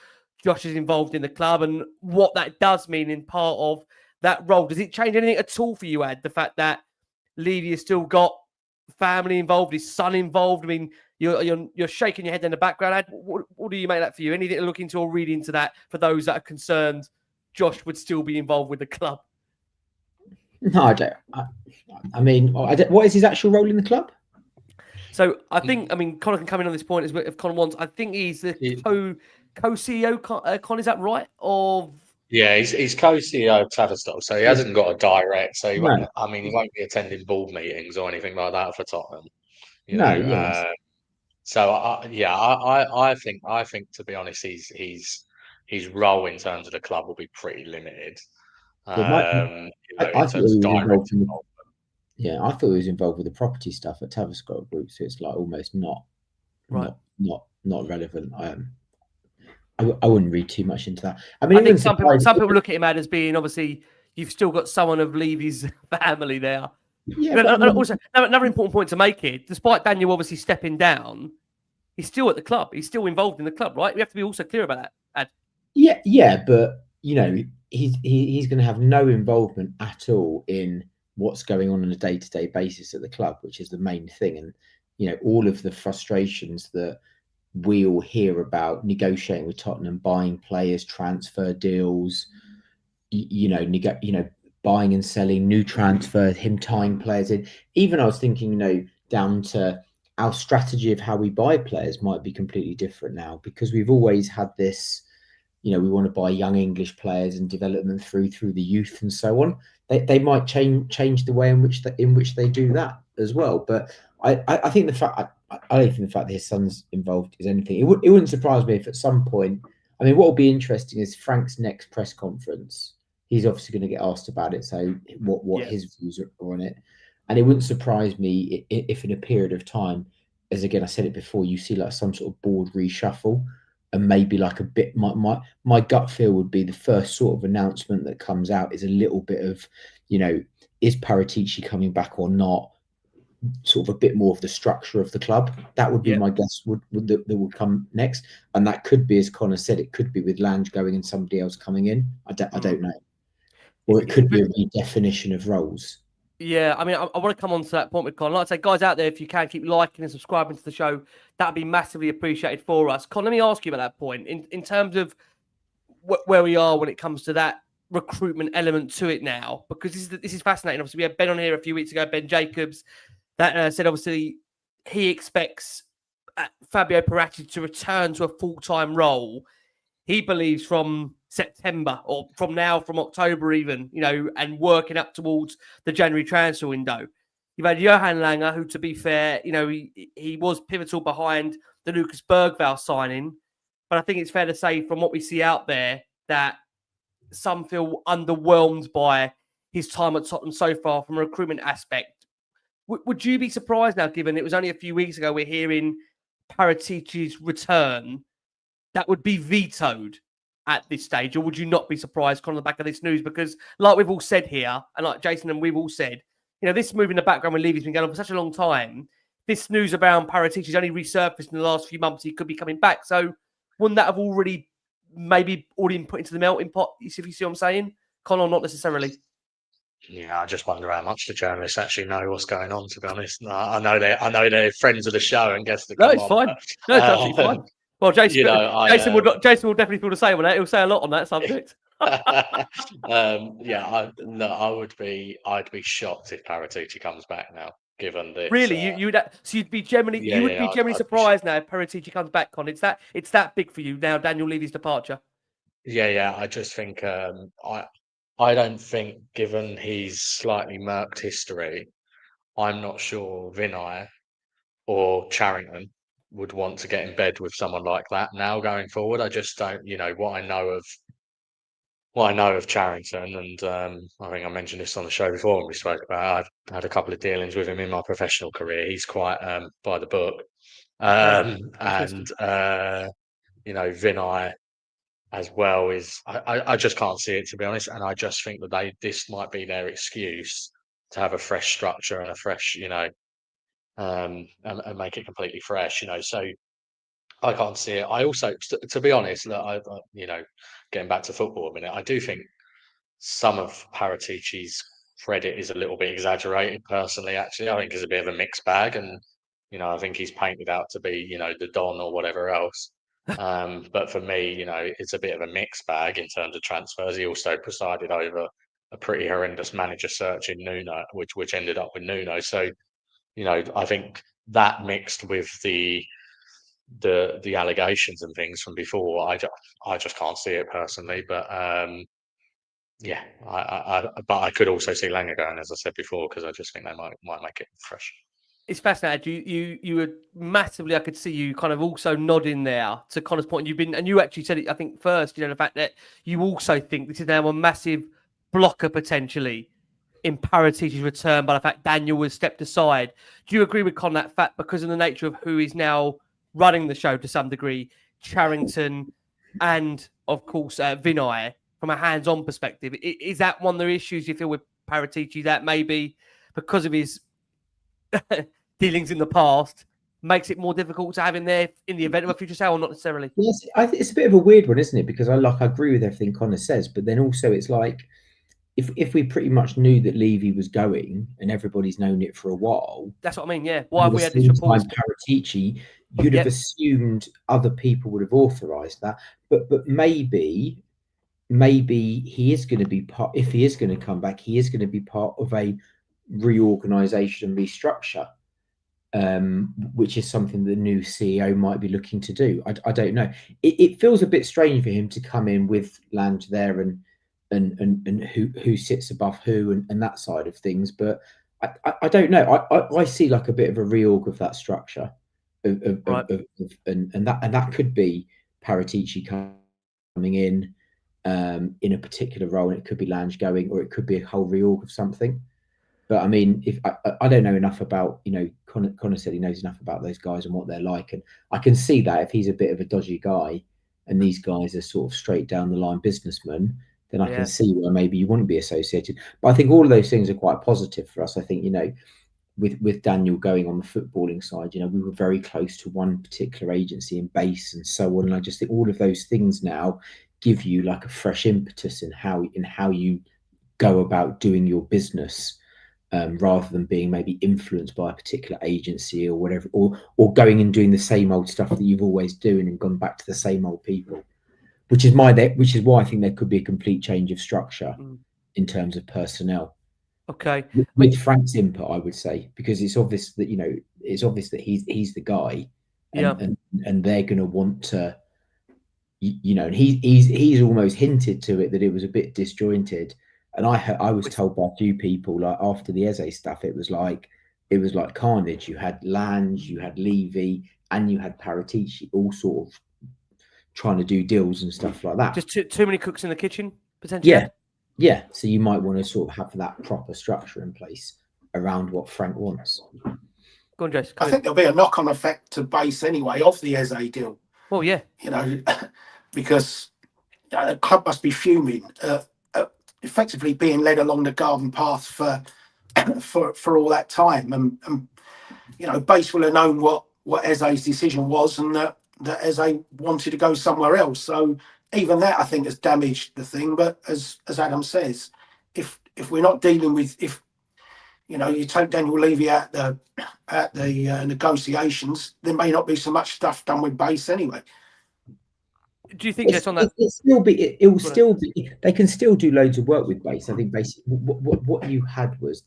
Josh is involved in the club and what that does mean in part of that role. Does it change anything at all for you, Ad, the fact that Levy has still got family involved, his son involved? I mean, you're shaking your head in the background. Ad, what do you make that for you? Anything to look into or read into that for those that are concerned Josh would still be involved with the club? No, I don't. What is his actual role in the club? So I think, Connor can come in on this point as well if Connor wants. I think he's the co-CEO. Con, is that right? He's co-CEO of Tavistock, so he hasn't got a direct. So he won't be attending board meetings or anything like that for Tottenham. So I think to be honest, his role in terms of the club will be pretty limited. I thought he was involved I thought he was involved with the property stuff at Tavistock Group, so it's like almost not relevant. I wouldn't read too much into that. I think some people look at him as being, obviously, you've still got someone of Levy's family there. Yeah, and also, another important point to make here, despite Daniel obviously stepping down, he's still at the club. He's still involved in the club, right? We have to be also clear about that, Ad. Yeah, but he's going to have no involvement at all in what's going on a day-to-day basis at the club, which is the main thing. And all of the frustrations that we all hear about negotiating with Tottenham, buying players, transfer deals, buying and selling, new transfers, him tying players in. Even I was thinking, down to our strategy of how we buy players might be completely different now, because we've always had this, we want to buy young English players and develop them through the youth and so on. They might change the way in which they do that as well. But I think I don't think the fact that his son's involved is anything. It wouldn't surprise me if at some point, what will be interesting is Frank's next press conference. He's obviously going to get asked about it. So what his views are on it. And it wouldn't surprise me if in a period of time, as again, I said it before, you see like some sort of board reshuffle, and maybe like a bit. My gut feel would be the first sort of announcement that comes out is a little bit of, is Paratici coming back or not? Sort of a bit more of the structure of the club. That would be my guess. That would come next, and that could be, as Connor said, it could be with Lange going and somebody else coming in. I don't know, or it could be a redefinition of roles. Yeah, I mean, I want to come on to that point with Con. Like I say, guys out there, if you can keep liking and subscribing to the show, that'd be massively appreciated for us. Con, let me ask you about that point in terms of where we are when it comes to that recruitment element to it now, because this is fascinating. Obviously, we had Ben on here a few weeks ago, Ben Jacobs, that said obviously he expects Fabio Paratici to return to a full-time role. He believes from September or from now, from October even, and working up towards the January transfer window. You've had Johan Langer, who, to be fair, he was pivotal behind the Lucas Bergvall signing. But I think it's fair to say from what we see out there that some feel underwhelmed by his time at Tottenham so far from a recruitment aspect. Would you be surprised now, given it was only a few weeks ago we're hearing Paratici's return, that would be vetoed at this stage? Or would you not be surprised on the back of this news? Because like we've all said here, and like Jason and we've all said, this move in the background when Levy's been going on for such a long time, this news about Paratici's only resurfaced in the last few months. He could be coming back. So wouldn't that have already been put into the melting pot, if you see what I'm saying? Connor, not necessarily. Yeah, I just wonder how much the journalists actually know what's going on, to be honest. I know they're friends of the show and guests that come on. No, it's fine. No, it's absolutely fine. Well, Jason, Jason will definitely feel the same on that. He'll say a lot on that subject. I'd be shocked if Paratici comes back now, given this. Really, you'd be generally surprised now if Paratici comes back, Con. It's that big for you now, Daniel Levy's departure. Yeah. I just think I don't think, given his slightly murked history, I'm not sure Vinay or Charrington would want to get in bed with someone like that now going forward. I just don't, what I know of Charrington, and I think I mentioned this on the show before when we spoke about it. I've had a couple of dealings with him in my professional career. He's quite by the book. Vinay as well is I just can't see it, to be honest, and I just think that this might be their excuse to have a fresh structure and a fresh and make it completely fresh, so I can't see it. I also, to be honest, getting back to football a minute, I do think some of Paratici's credit is a little bit exaggerated. Personally, actually, I think it's a bit of a mixed bag, and I think he's painted out to be the Don or whatever else. But for me, it's a bit of a mixed bag in terms of transfers. He also presided over a pretty horrendous manager search in Nuno, which ended up with Nuno. So, I think that mixed with the allegations and things from before, I just can't see it personally. But but I could also see Langer going, as I said before, because I just think they might make it fresh. It's fascinating. You were massively. I could see you kind of also nodding there to Connor's point. And you actually said it, I think, first. The fact that you also think this is now a massive blocker potentially in Paratici's return by the fact Daniel was stepped aside. Do you agree with Con that fact, because of the nature of who is now running the show to some degree, Charrington and of course Vinay, from a hands-on perspective, is that one of the issues you feel with Paratici, that maybe because of his dealings in the past makes it more difficult to have him there in the event of a future sale, or not necessarily? Yes, it's a bit of a weird one, isn't it? Because I agree with everything Connor says, but then also it's like if we pretty much knew that Levy was going and everybody's known it for a while, that's what I mean. Yeah, why have we had this report? Paratici, you'd have assumed other people would have authorised that, but maybe he is going to be part. If he is going to come back, he is going to be part of a reorganisation and restructure, which is something the new CEO might be looking to do. I don't know. It feels a bit strange for him to come in with Lange there and who sits above who and that side of things. But I don't know. I see like a bit of a reorg of that structure, and that could be Paratici coming in a particular role, and it could be Lange going, or it could be a whole reorg of something. But I mean, if I don't know enough about, Connor said he knows enough about those guys and what they're like, and I can see that if he's a bit of a dodgy guy, and these guys are sort of straight down the line businessmen, then I can see why maybe you wouldn't be associated. But I think all of those things are quite positive for us. I think, with Daniel going on the footballing side, we were very close to one particular agency in base and so on. And I just think all of those things now give you like a fresh impetus in how you go about doing your business, rather than being maybe influenced by a particular agency or whatever, or going and doing the same old stuff that you've always doing and gone back to the same old people, which is why I think there could be a complete change of structure in terms of personnel. Okay, with Frank's input, I would say, because it's obvious that he's the guy, and they're going to want to, and he's almost hinted to it that it was a bit disjointed. And I was told by a few people, like after the Eze stuff, it was like carnage. You had Lange, you had Levy, and you had Paratici, all sort of trying to do deals and stuff like that. Just too many cooks in the kitchen, potentially. Yeah. So you might want to sort of have that proper structure in place around what Frank wants. Go on, Jason. I think there'll be a knock-on effect to base anyway of the Eze deal. Well, yeah. Because the club must be fuming. Effectively being led along the garden path for all that time, and base will have known what Eze's decision was, and that Eze wanted to go somewhere else. So even that, I think, has damaged the thing. But as Adam says, if we're not dealing with, if you take Daniel Levy at the negotiations, there may not be so much stuff done with base anyway. Do you think that's on that? It will still be. They can still do loads of work with base. I think basically what you had was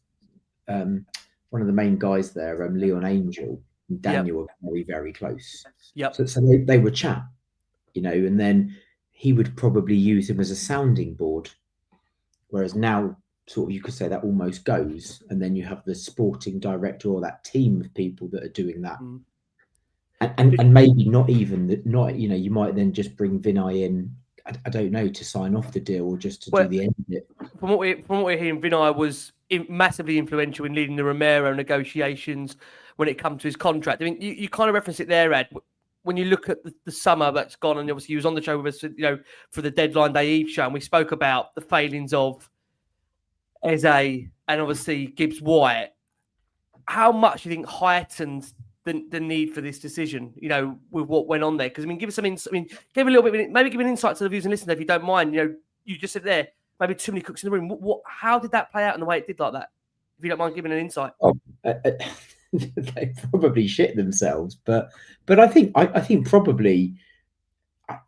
one of the main guys there, Leon Angel and Daniel, were very, very close. Yep. So they would chat, and then he would probably use him as a sounding board. Whereas now, sort of, you could say that almost goes, and then you have the sporting director or that team of people that are doing that. And maybe not even you might then just bring Vinay in, I don't know, to sign off the deal or just to do the end of it. From what we're hearing, Vinay was massively influential in leading the Romero negotiations when it comes to his contract. I mean, you kind of reference it there, Ed. When you look at the summer that's gone, and obviously he was on the show with us, for the Deadline Day Eve show, and we spoke about the failings of Eze and obviously Gibbs White. How much do you think heightened the need for this decision, with what went on there? Because give us some give a little bit, maybe give an insight to the viewers and listeners if you don't mind. You just said there, maybe too many cooks in the room. How did that play out in the way it did like that? If you don't mind giving an insight. They probably shit themselves, but I think probably,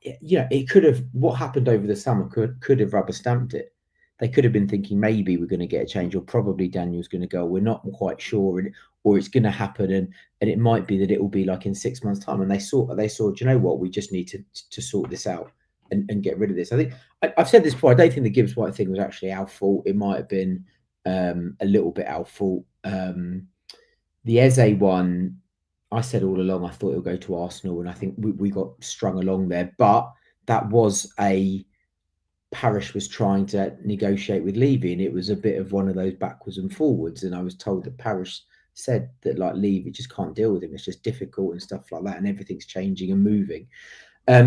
it could have, what happened over the summer could have rubber stamped it. They could have been thinking maybe we're going to get a change, or probably Daniel's going to go. We're not quite sure, or it's going to happen, and it might be that it will be like in 6 months' time. And they saw, do you know what? We just need to sort this out and get rid of this. I think I've said this before. I don't think the Gibbs White thing was actually our fault. It might have been a little bit our fault. The Eze one, I said all along I thought it would go to Arsenal, and I think we got strung along there. But that was Parish was trying to negotiate with Levy, and it was a bit of one of those backwards and forwards. And I was told that Parish said that Levy just can't deal with him. It's just difficult and stuff like that, and everything's changing and moving. I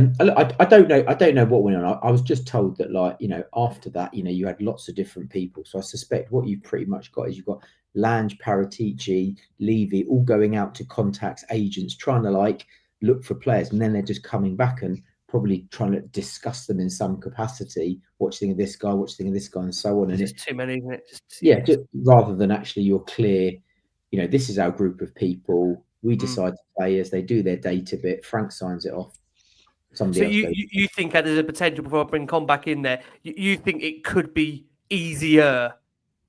don't know what went on. I was just told that after that, you had lots of different people. So I suspect what you've pretty much got is you've got Lange, Paratici, Levy all going out to contacts, agents, trying to look for players, and then they're just coming back and probably trying to discuss them in some capacity. What do you think of this guy? What do you think of this guy? And so on. And it's too many, isn't it? Just rather than actually you're clear, this is our group of people. We decide the players. They do their data bit. Frank signs it off. So you think that there's a potential, before I bring Con back in there, you think it could be easier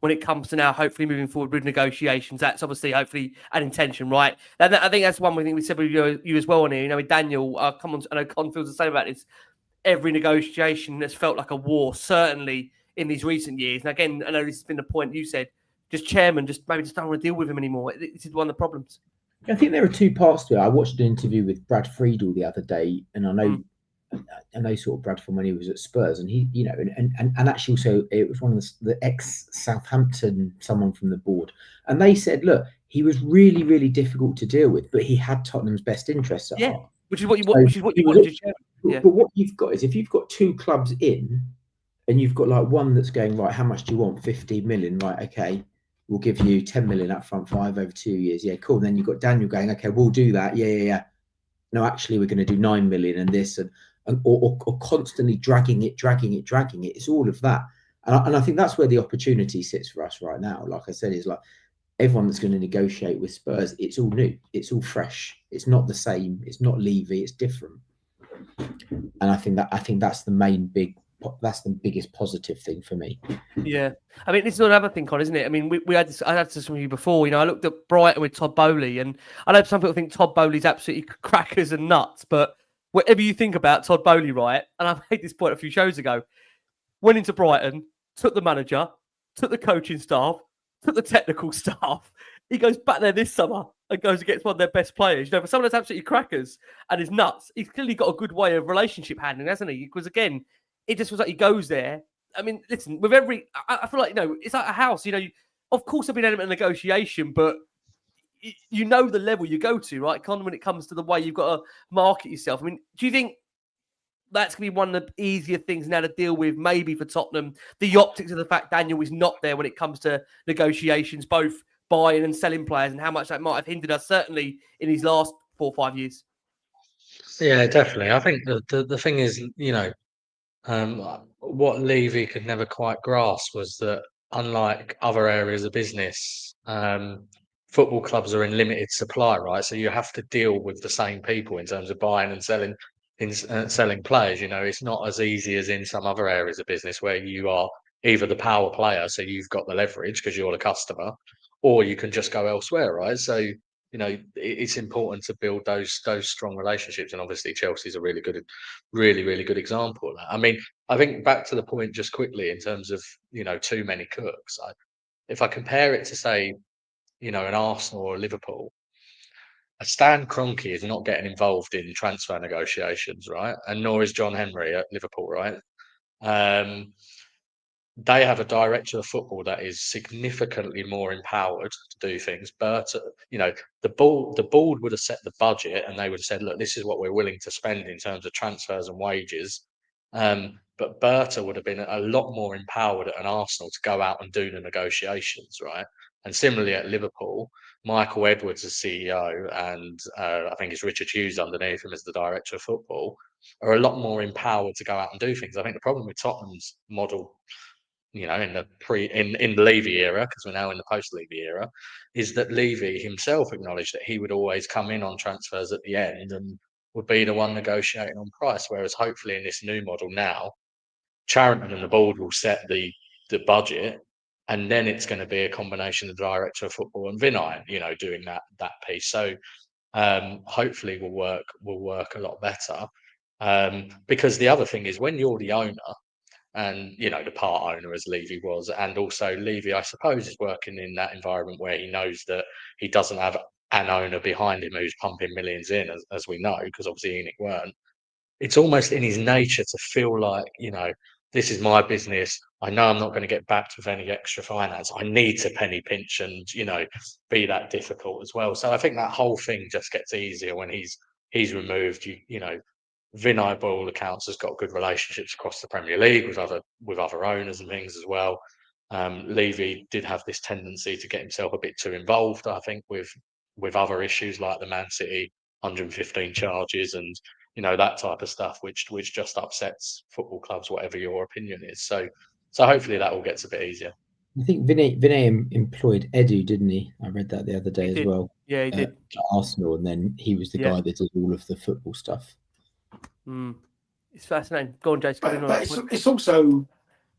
when it comes to now hopefully moving forward with negotiations? That's obviously hopefully an intention, right? And I think that's one thing we said with you as well on here. With Daniel, I know Con feels the same about this. Every negotiation has felt like a war, certainly in these recent years. And again, I know this has been the point you said, chairman maybe just don't want to deal with him anymore. This is one of the problems. I think there are two parts to it. I watched an interview with Brad Friedel the other day, and I know I know sort of Bradford when he was at Spurs, and he, you know, and actually also it was one of the ex Southampton, someone from the board, and they said, look, he was really, really difficult to deal with, but he had Tottenham's best interests at heart. Which is what you want to share. Yeah. But what you've got is, if you've got 2 clubs in, and you've got like one that's going, right, how much do you want? 50 million, right? Okay, we'll give you 10 million up front, 5 over 2 years. Yeah, cool. And then you've got Daniel going, okay, we'll do that. Yeah. No, actually, we're going to do 9 million and this, or constantly dragging it. It's all of that. And I think that's where the opportunity sits for us right now. Like I said, is like everyone that's going to negotiate with Spurs, it's all new. It's all fresh. It's not the same. It's not Levy. It's different. And I think that's that's the biggest positive thing for me. Yeah, I mean, this is another thing, Con, isn't it? I mean, we had this. I had this with you before. You know, I looked at Brighton with Todd Bowley, and I know some people think Todd Bowley's absolutely crackers and nuts, but whatever you think about Todd Bowley, right? And I made this point a few shows ago. Went into Brighton, took the manager, took the coaching staff, took the technical staff. He goes back there this summer and goes against one of their best players. You know, for someone that's absolutely crackers and is nuts, he's clearly got a good way of relationship handling, hasn't he? Because again, it just was like he goes there. I mean, listen, with every, I feel like, you know, it's like a house. You know, of course, there'll be an element of negotiation, but you know the level you go to, right? Con, when it comes to the way you've got to market yourself. I mean, do you think that's going to be one of the easier things now to deal with, maybe for Tottenham? The optics of the fact Daniel is not there when it comes to negotiations, both buying and selling players, and how much that might have hindered us, certainly in these last 4 or 5 years. Yeah, definitely. I think the thing is, you know, what Levy could never quite grasp was that, unlike other areas of business, football clubs are in limited supply, right? So you have to deal with the same people in terms of buying and selling players. You know, it's not as easy as in some other areas of business where you are either the power player, so you've got the leverage because you're the customer, or you can just go elsewhere, right? So, you know, it's important to build those strong relationships, and obviously Chelsea's a really good example of that. I mean, I think back to the point just quickly in terms of, you know, too many cooks. If I compare it to, say, you know, an Arsenal or a Liverpool, a Stan Kroenke is not getting involved in transfer negotiations, right? And nor is John Henry at Liverpool, right? They have a director of football that is significantly more empowered to do things. But, you know, the board would have set the budget, and they would have said, look, this is what we're willing to spend in terms of transfers and wages. But Berta would have been a lot more empowered at an Arsenal to go out and do the negotiations, right? And similarly at Liverpool, Michael Edwards as CEO, and I think it's Richard Hughes underneath him as the director of football, are a lot more empowered to go out and do things. I think the problem with Tottenham's model, you know, in the Levy era, because we're now in the post-Levy era, is that Levy himself acknowledged that he would always come in on transfers at the end and would be the one negotiating on price. Whereas hopefully in this new model now, Charrington and the board will set the budget, and then it's going to be a combination of the director of football and Vinay, you know, doing that piece. So hopefully will work a lot better. Because the other thing is, when you're the owner, and, you know, the part owner as Levy was, and also Levy, I suppose, is working in that environment where he knows that he doesn't have an owner behind him who's pumping millions in, as we know, because obviously ENIC weren't. It's almost in his nature to feel like, you know, this is my business. I know I'm not going to get backed with any extra finance. I need to penny pinch and, you know, be that difficult as well. So I think that whole thing just gets easier when he's removed. You know, Vinay, by all accounts, has got good relationships across the Premier League with other owners and things as well. Levy did have this tendency to get himself a bit too involved, I think, with other issues like the Man City 115 charges and, you know, that type of stuff, which just upsets football clubs, whatever your opinion is. So hopefully that all gets a bit easier. I think Vinay employed Edu, didn't he? I read that the other day as well. Yeah, he did. At Arsenal, and then he was the guy that did all of the football stuff. It's fascinating. Go on, Jason. But it's also,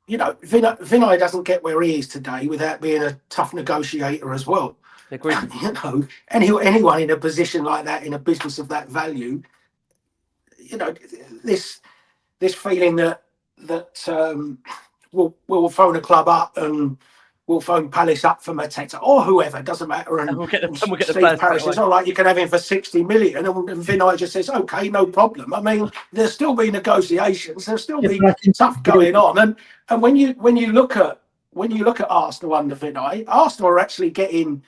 you know, Vinay doesn't get where he is today without being a tough negotiator as well. Agreed. You know, anyone in a position like that, in a business of that value, you know, this feeling that we'll phone a club up and we'll phone Palace up for Mateta or whoever, doesn't matter. And we'll get the Steve players Parish straight says, all right, you can have him for 60 million. And Vinay just says, okay, no problem. I mean, there'll still be negotiations, there'll still be stuff going on. And when you look at Arsenal under Vinay, Arsenal are actually getting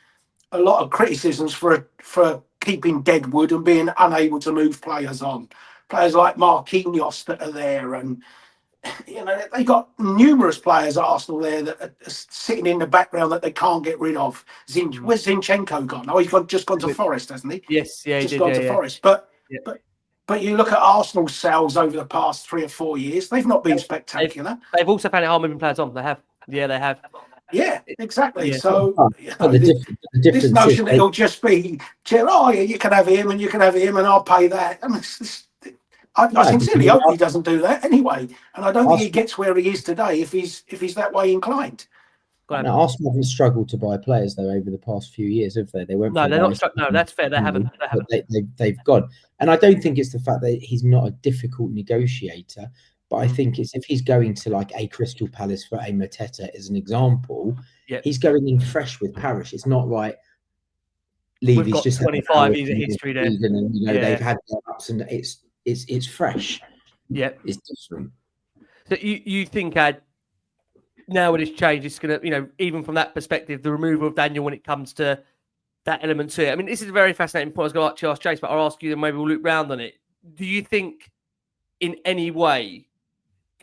a lot of criticisms for keeping deadwood and being unable to move players on. Players like Marquinhos that are there, and you know, they got numerous players at Arsenal there that are sitting in the background that they can't get rid of. Where's Zinchenko gone? Oh, he's just gone to Forest, hasn't he? Yes, yeah, just gone to Forest. But you look at Arsenal's sales over the past 3 or 4 years; they've not been spectacular. They've also found it hard moving players on. They have. Yeah, they have. Yeah, exactly. Yeah. So you know, this notion that it'll just be, oh yeah, you can have him and you can have him and I'll pay that. I mean, I sincerely hope he doesn't do that anyway, and I don't think he gets where he is today if he's that way inclined. Now, Arsenal haven't struggled to buy players though over the past few years, have they? They went. No, they're not. No, that's fair. They haven't. They've gone, and I don't think it's the fact that he's not a difficult negotiator, but I think it's if he's going to like a Crystal Palace for a Mateta as an example, he's going in fresh with Parish. It's not right. Levy's just 25 years of history there, and you know they've had their ups and it's fresh. Yeah, it's different. So you think, Ad, now with this change, it's going to, you know, even from that perspective, the removal of Daniel when it comes to that element to it. I mean, this is a very fascinating point. I was going to actually ask Chase, but I'll ask you, then maybe we'll loop round on it. Do you think, in any way,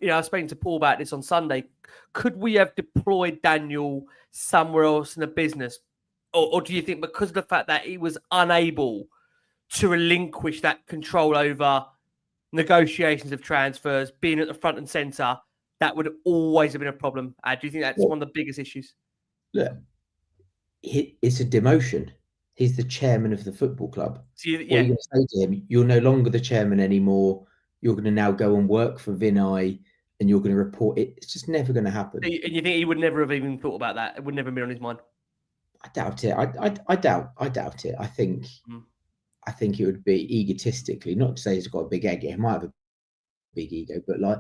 you know, I was speaking to Paul about this on Sunday, could we have deployed Daniel somewhere else in the business, or do you think because of the fact that he was unable to relinquish that control over negotiations of transfers, being at the front and centre, that would always have been a problem? Do you think that's one of the biggest issues? Look, it's a demotion. He's the chairman of the football club. So what are you going to say to him? You're no longer the chairman anymore. You're going to now go and work for Vinay and you're going to report it. It's just never going to happen. And you think he would never have even thought about that? It would never have been on his mind? I doubt it. I doubt it. I think it would be egotistically, not to say he's got a big ego. He might have a big ego, but like,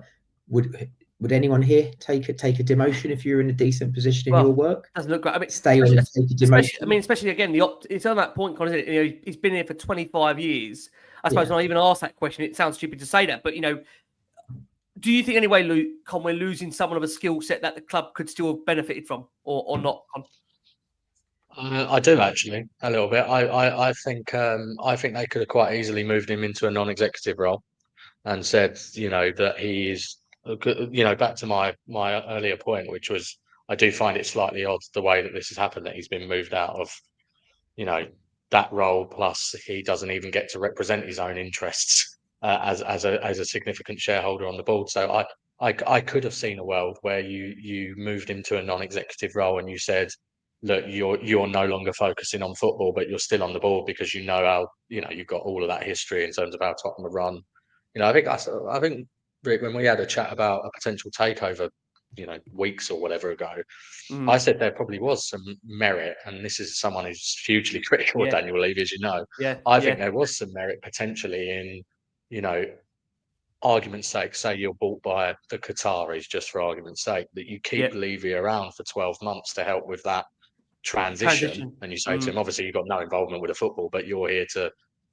would anyone here take a demotion if you're in a decent position in your work? Doesn't look great. I mean, stay on and take a demotion. Especially again, it's on that point, Con, isn't it? You know, he's been here for 25 years. I suppose when I even asked that question, it sounds stupid to say that, but you know, do you think anyway, Con, we're losing someone of a skill set that the club could still have benefited from, or not? I do actually a little bit. I think they could have quite easily moved him into a non-executive role and said, you know, that he is, you know, back to my earlier point, which was I do find it slightly odd the way that this has happened, that he's been moved out of, you know, that role. Plus, he doesn't even get to represent his own interests as a significant shareholder on the board. So I could have seen a world where you moved him to a non-executive role and you said, look, you're no longer focusing on football, but you're still on the board because you know how, you know, you've got all of that history in terms of how Tottenham run. You know, I think Rick, when we had a chat about a potential takeover, you know, weeks or whatever ago, I said there probably was some merit, and this is someone who's hugely critical of Daniel Levy, as you know. I think there was some merit potentially in, you know, argument's sake, say you're bought by the Qataris, just for argument's sake, that you keep Levy around for 12 months to help with that transition. And you say to him, obviously you've got no involvement with the football, but you're here to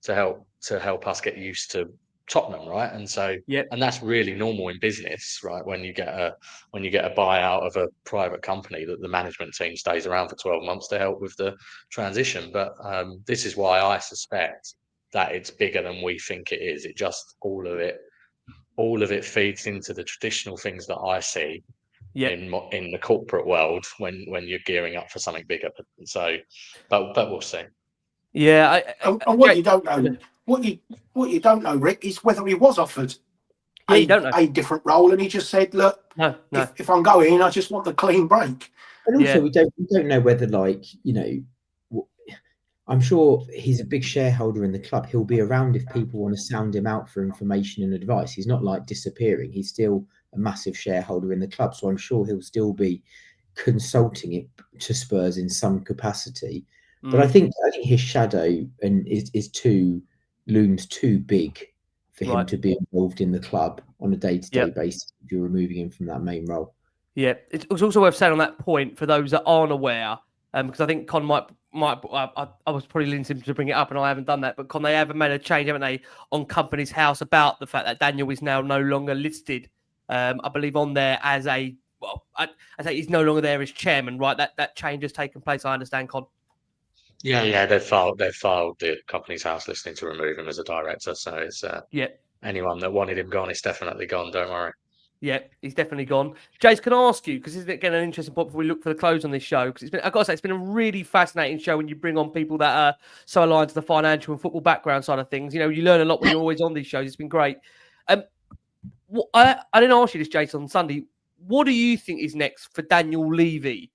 help us get used to Tottenham, right? And so and that's really normal in business, right? When you get a buyout of a private company, that the management team stays around for 12 months to help with the transition. But this is why I suspect that it's bigger than we think it is. It just all of it feeds into the traditional things that I see in the corporate world when you're gearing up for something bigger. So, but we'll see. Yeah, and what you don't know, what you don't know, Rick, is whether he was offered a different role, and he just said, "Look, no. If I'm going, I just want the clean break." And also, we don't know whether, like, you know, I'm sure he's a big shareholder in the club. He'll be around if people want to sound him out for information and advice. He's not like disappearing. He's still a massive shareholder in the club, so I'm sure he'll still be consulting it to Spurs in some capacity. But I think his shadow looms too big for him to be involved in the club on a day-to-day basis if you're removing him from that main role. Yeah, it's also worth saying on that point for those that aren't aware, because I think Con might I was probably leaning him to bring it up, and I haven't done that. But Con, they haven't made a change, haven't they, on Company's House about the fact that Daniel is now no longer listed. I believe on there as I say he's no longer there as chairman, right? That change has taken place. I understand, Con. Yeah, they've filed the Company's House listing to remove him as a director. So it's Yeah. anyone that wanted him gone, it's definitely gone. Don't worry. Yeah, he's definitely gone. Jace, can I ask you, because this is again an interesting point before we look for the close on this show, because I've got to say, it's been a really fascinating show when you bring on people that are so aligned to the financial and football background side of things. You know, you learn a lot when you're always on these shows. It's been great. I didn't ask you this, Jace, on Sunday. What do you think is next for Daniel Levy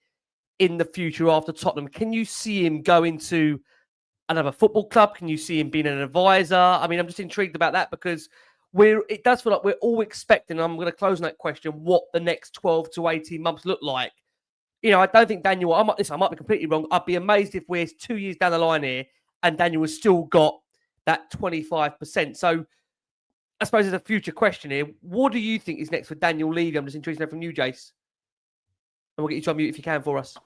in the future after Tottenham? Can you see him going to another football club? Can you see him being an advisor? I mean, I'm just intrigued about that because it does feel like we're all expecting, and I'm going to close on that question, what the next 12 to 18 months look like. You know, I don't think Daniel, I might be completely wrong. I'd be amazed if we're 2 years down the line here and Daniel has still got that 25%. So I suppose there's a future question here. What do you think is next for Daniel Levy? I'm just interested to know from you, Jace. And we'll get you to unmute if you can for us.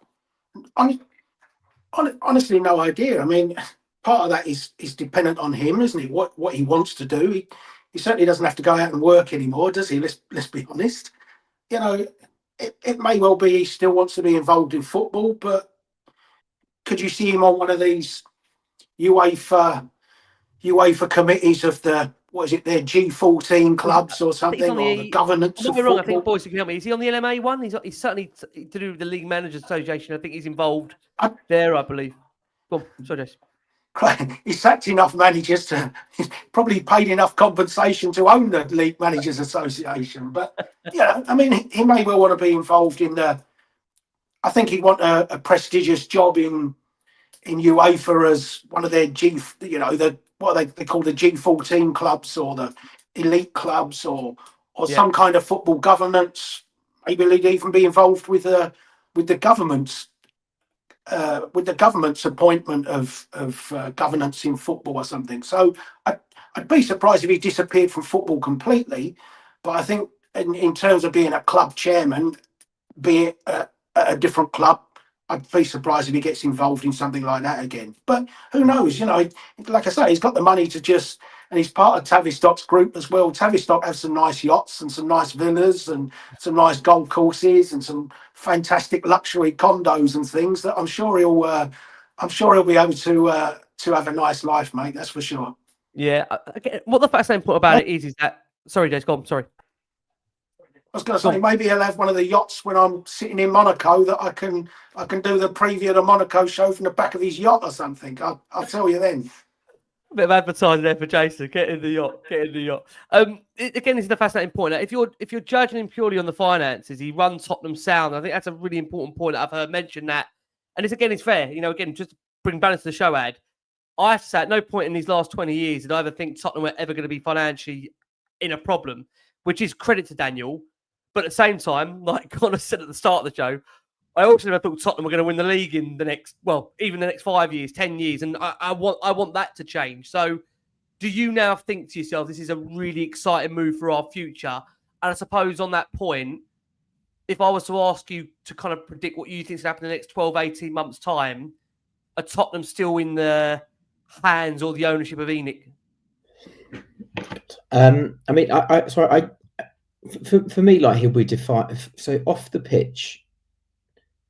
Honestly, no idea. I mean, part of that is dependent on him, isn't it? What he wants to do. He certainly doesn't have to go out and work anymore, does he? Let's be honest. You know, it may well be he still wants to be involved in football, but could you see him on one of these UEFA committees of their G14 clubs or something, or the governance of football? I think boys can help me. Is he on the LMA one? He's certainly to do with the League Managers Association. I think he's involved there, I believe. Go on, sorry, Jess. He's sacked enough managers he's probably paid enough compensation to own the League Managers Association. But yeah, I mean, he may well want to be involved in I think he'd want a prestigious job in UEFA as one of their what they call the G14 clubs or the elite clubs or some kind of football governance. Maybe he'd even be involved with the government's appointment of governance in football or something. So I'd be surprised if he disappeared from football completely. But I think in terms of being a club chairman, be it at a different club, I'd be surprised if he gets involved in something like that again. But who knows? You know, like I say, he's got the money and he's part of Tavistock's group as well. Tavistock has some nice yachts and some nice villas and some nice golf courses and some fantastic luxury condos and things that I'm sure he'll be able to have a nice life, mate. That's for sure. Yeah. What the fascinating point about it is that. Sorry, Jace, go on. Sorry. I was going to say maybe he'll have one of the yachts when I'm sitting in Monaco that I can do the preview of the Monaco show from the back of his yacht or something. I'll tell you then. A bit of advertising there for Jason. Get in the yacht. Again, this is the fascinating point. If you're judging him purely on the finances, he runs Tottenham sound. I think that's a really important point that I've heard mentioned that. And it's fair. You know, again, just to bring balance to the show ad, I have to say at no point in these last 20 years did I ever think Tottenham were ever going to be financially in a problem, which is credit to Daniel. But at the same time, like Connor said at the start of the show, I also never thought Tottenham were going to win the league in the next, even the next 5 years, 10 years. And I want that to change. So do you now think to yourself, this is a really exciting move for our future? And I suppose on that point, if I was to ask you to kind of predict what you think is going to happen in the next 12, 18 months' time, are Tottenham still in the hands or the ownership of ENIC? I mean, for me, like, he'll be defined. So off the pitch,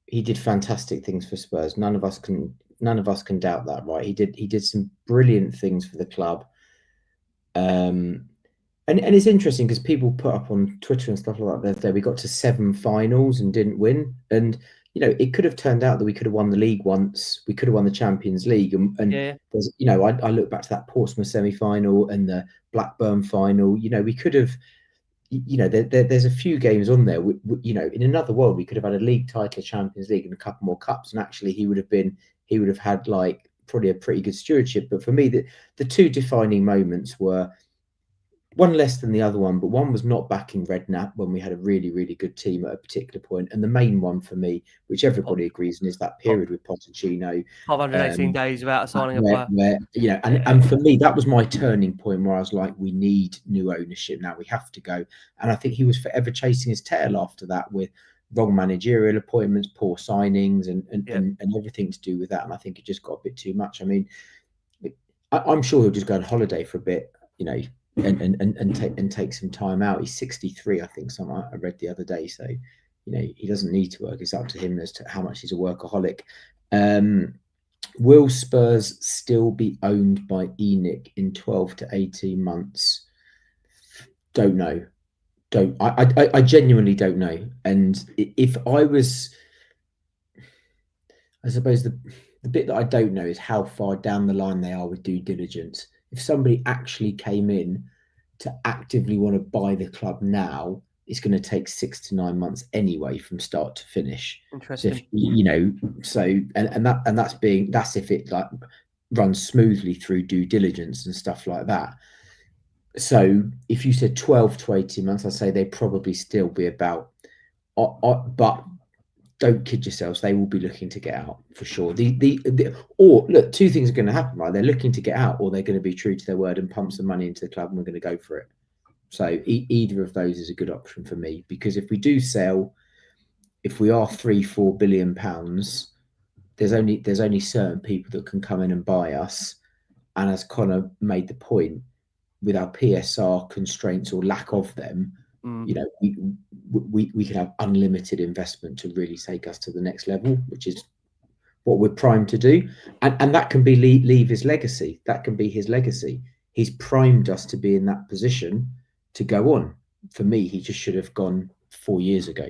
he did fantastic things for Spurs. None of us can doubt that, right? He did some brilliant things for the club. And it's interesting because people put up on Twitter and stuff like that the other day, we got to 7 finals and didn't win. And you know, it could have turned out that we could have won the league once. We could have won the Champions League. And there's, you know, I look back to that Portsmouth semi-final and the Blackburn final. You know, we could have. You know, there's a few games on there. You know, in another world, we could have had a league title, a Champions League, and a couple more cups. And actually, he would have had like probably a pretty good stewardship. But for me, the two defining moments were one less than the other one, but one was not back in Redknapp when we had a really, really good team at a particular point. And the main one for me, which everybody agrees on, is that period with Pochettino. 518 days without signing a player. Where, you know, and for me, that was my turning point where I was like, we need new ownership now. We have to go. And I think he was forever chasing his tail after that with wrong managerial appointments, poor signings, and everything to do with that. And I think it just got a bit too much. I mean, I'm sure he'll just go on holiday for a bit, you know, and take some time out. He's 63, I think. Something I read the other day. So, you know, he doesn't need to work. It's up to him as to how much he's a workaholic. Will Spurs still be owned by ENIC in 12 to 18 months? Don't know. I genuinely don't know. And if I was, I suppose the bit that I don't know is how far down the line they are with due diligence. If somebody actually came in to actively want to buy the club now, it's going to take 6 to 9 months anyway from start to finish. Interesting. So if, you know, so that's if it like runs smoothly through due diligence and stuff like that. So if you said 12 to 18 months, I'd say they'd probably still be about, but don't kid yourselves, they will be looking to get out for sure. Or look, two things are going to happen, right? They're looking to get out, or they're going to be true to their word and pump some money into the club, and we're going to go for it. So either of those is a good option for me, because if we do sell, if we are £3-4 billion, there's only certain people that can come in and buy us. And as Connor made the point, with our PSR constraints or lack of them, you know, we can have unlimited investment to really take us to the next level, which is what we're primed to do. And that can be Levy's legacy. That can be his legacy. He's primed us to be in that position to go on. For me, he just should have gone 4 years ago.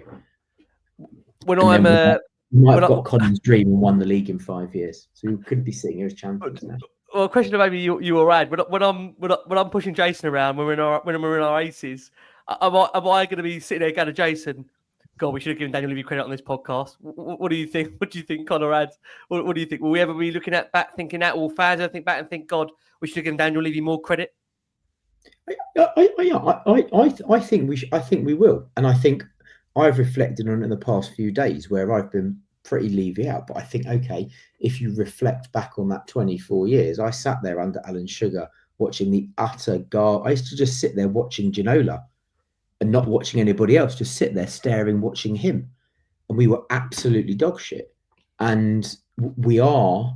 When and I'm we might have got Colin's dream and won the league in 5 years, so we couldn't be sitting here as champions now. Well, a question of maybe you or Ad. When I'm pushing Jason around when we're in our aces, am I going to be sitting there going to Jason, God, we should have given Daniel Levy credit on this podcast? What do you think? What do you think, Connor, Ad? What do you think? Will we ever be looking thinking that, or fans ever think back and think, God, we should have given Daniel Levy more credit? I think we will, and I think I've reflected on it in the past few days where I've been pretty Levy out. But I think, okay, if you reflect back on that 24 years, I sat there under Alan Sugar watching the utter I used to just sit there watching Ginola and not watching anybody else, just sit there staring, watching him. And we were absolutely dog shit. And we are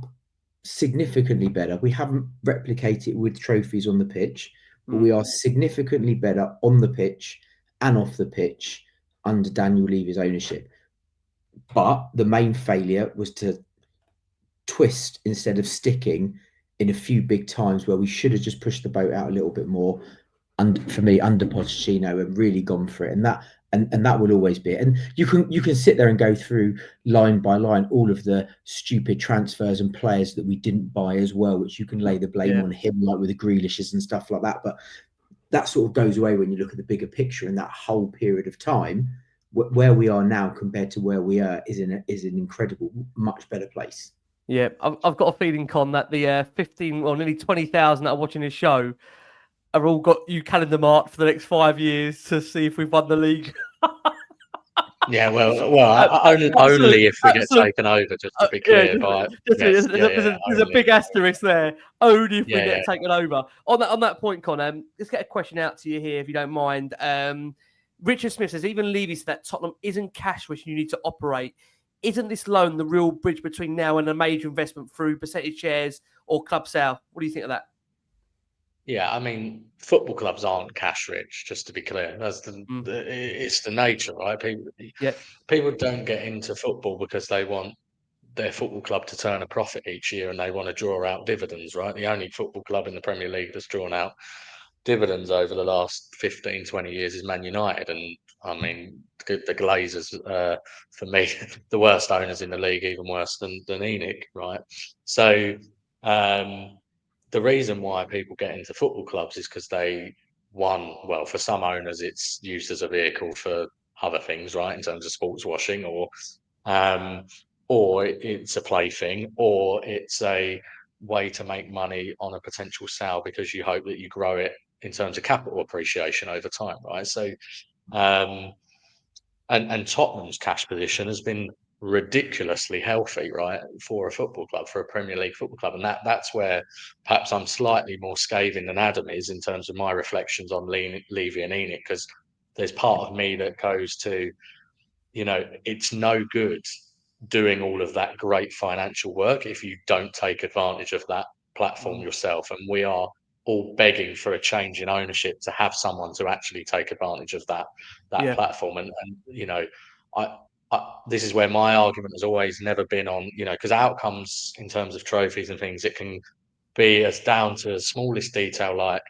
significantly better. We haven't replicated with trophies on the pitch, but we are significantly better on the pitch and off the pitch under Daniel Levy's ownership. But the main failure was to twist instead of sticking in a few big times where we should have just pushed the boat out a little bit more. And for me, under Pochettino, and really gone for it. And that will always be it. And you can sit there and go through line by line all of the stupid transfers and players that we didn't buy as well, which you can lay the blame on him, like with the Grealishes and stuff like that. But that sort of goes away when you look at the bigger picture. And that whole period of time, where we are now compared to where we are, is an incredible, much better place. Yeah, I've got a feeling, Con, that the 15 or nearly 20,000 that are watching this show have all got you calendar marked for the next 5 years to see if we've won the league. Yeah, only if we get taken over, just to be clear. There's a big asterisk there. Only if we get taken over. On that point, Con, let's get a question out to you here, if you don't mind. Richard Smith says, even Levy said that Tottenham isn't cash rich and you need to operate. Isn't this loan the real bridge between now and a major investment through percentage shares or club sale? What do you think of that? Yeah, I mean, football clubs aren't cash rich, just to be clear. That's it's the nature, right? People don't get into football because they want their football club to turn a profit each year and they want to draw out dividends, right? The only football club in the Premier League that's drawn out dividends over the last 15, 20 years is Man United. And I mean, the Glazers, for me, the worst owners in the league, even worse than ENIC, right? So the reason why people get into football clubs is because for some owners, it's used as a vehicle for other things, right? In terms of sports washing, or it's a plaything, or it's a way to make money on a potential sale because you hope that you grow it in terms of capital appreciation over time, right? So, and Tottenham's cash position has been ridiculously healthy, right, for a football club, for a Premier League football club, and that's where perhaps I'm slightly more scathing than Adam is in terms of my reflections on Levy and ENIC, because there's part of me that goes to, it's no good doing all of that great financial work if you don't take advantage of that platform yourself. And we are all begging for a change in ownership to have someone to actually take advantage of that platform. And this is where my argument has always never been on, because outcomes in terms of trophies and things, it can be as down to the smallest detail, like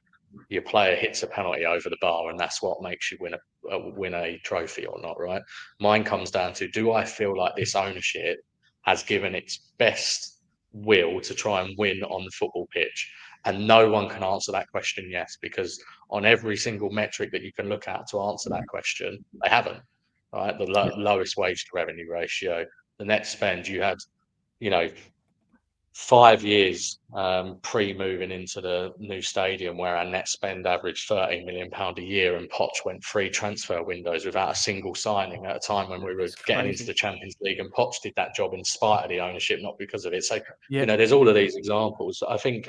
your player hits a penalty over the bar and that's what makes you win a trophy or not, right? Mine comes down to, do I feel like this ownership has given its best will to try and win on the football pitch? And no one can answer that question yes, because on every single metric that you can look at to answer that question, they haven't. Right, the lowest wage to revenue ratio, the net spend. You had 5 years pre-moving into the new stadium where our net spend averaged £13 million a year, and Poch went 3 transfer windows without a single signing at a time when we were getting into the Champions League, and Poch did that job in spite of the ownership, not because of it. So there's all of these examples. I think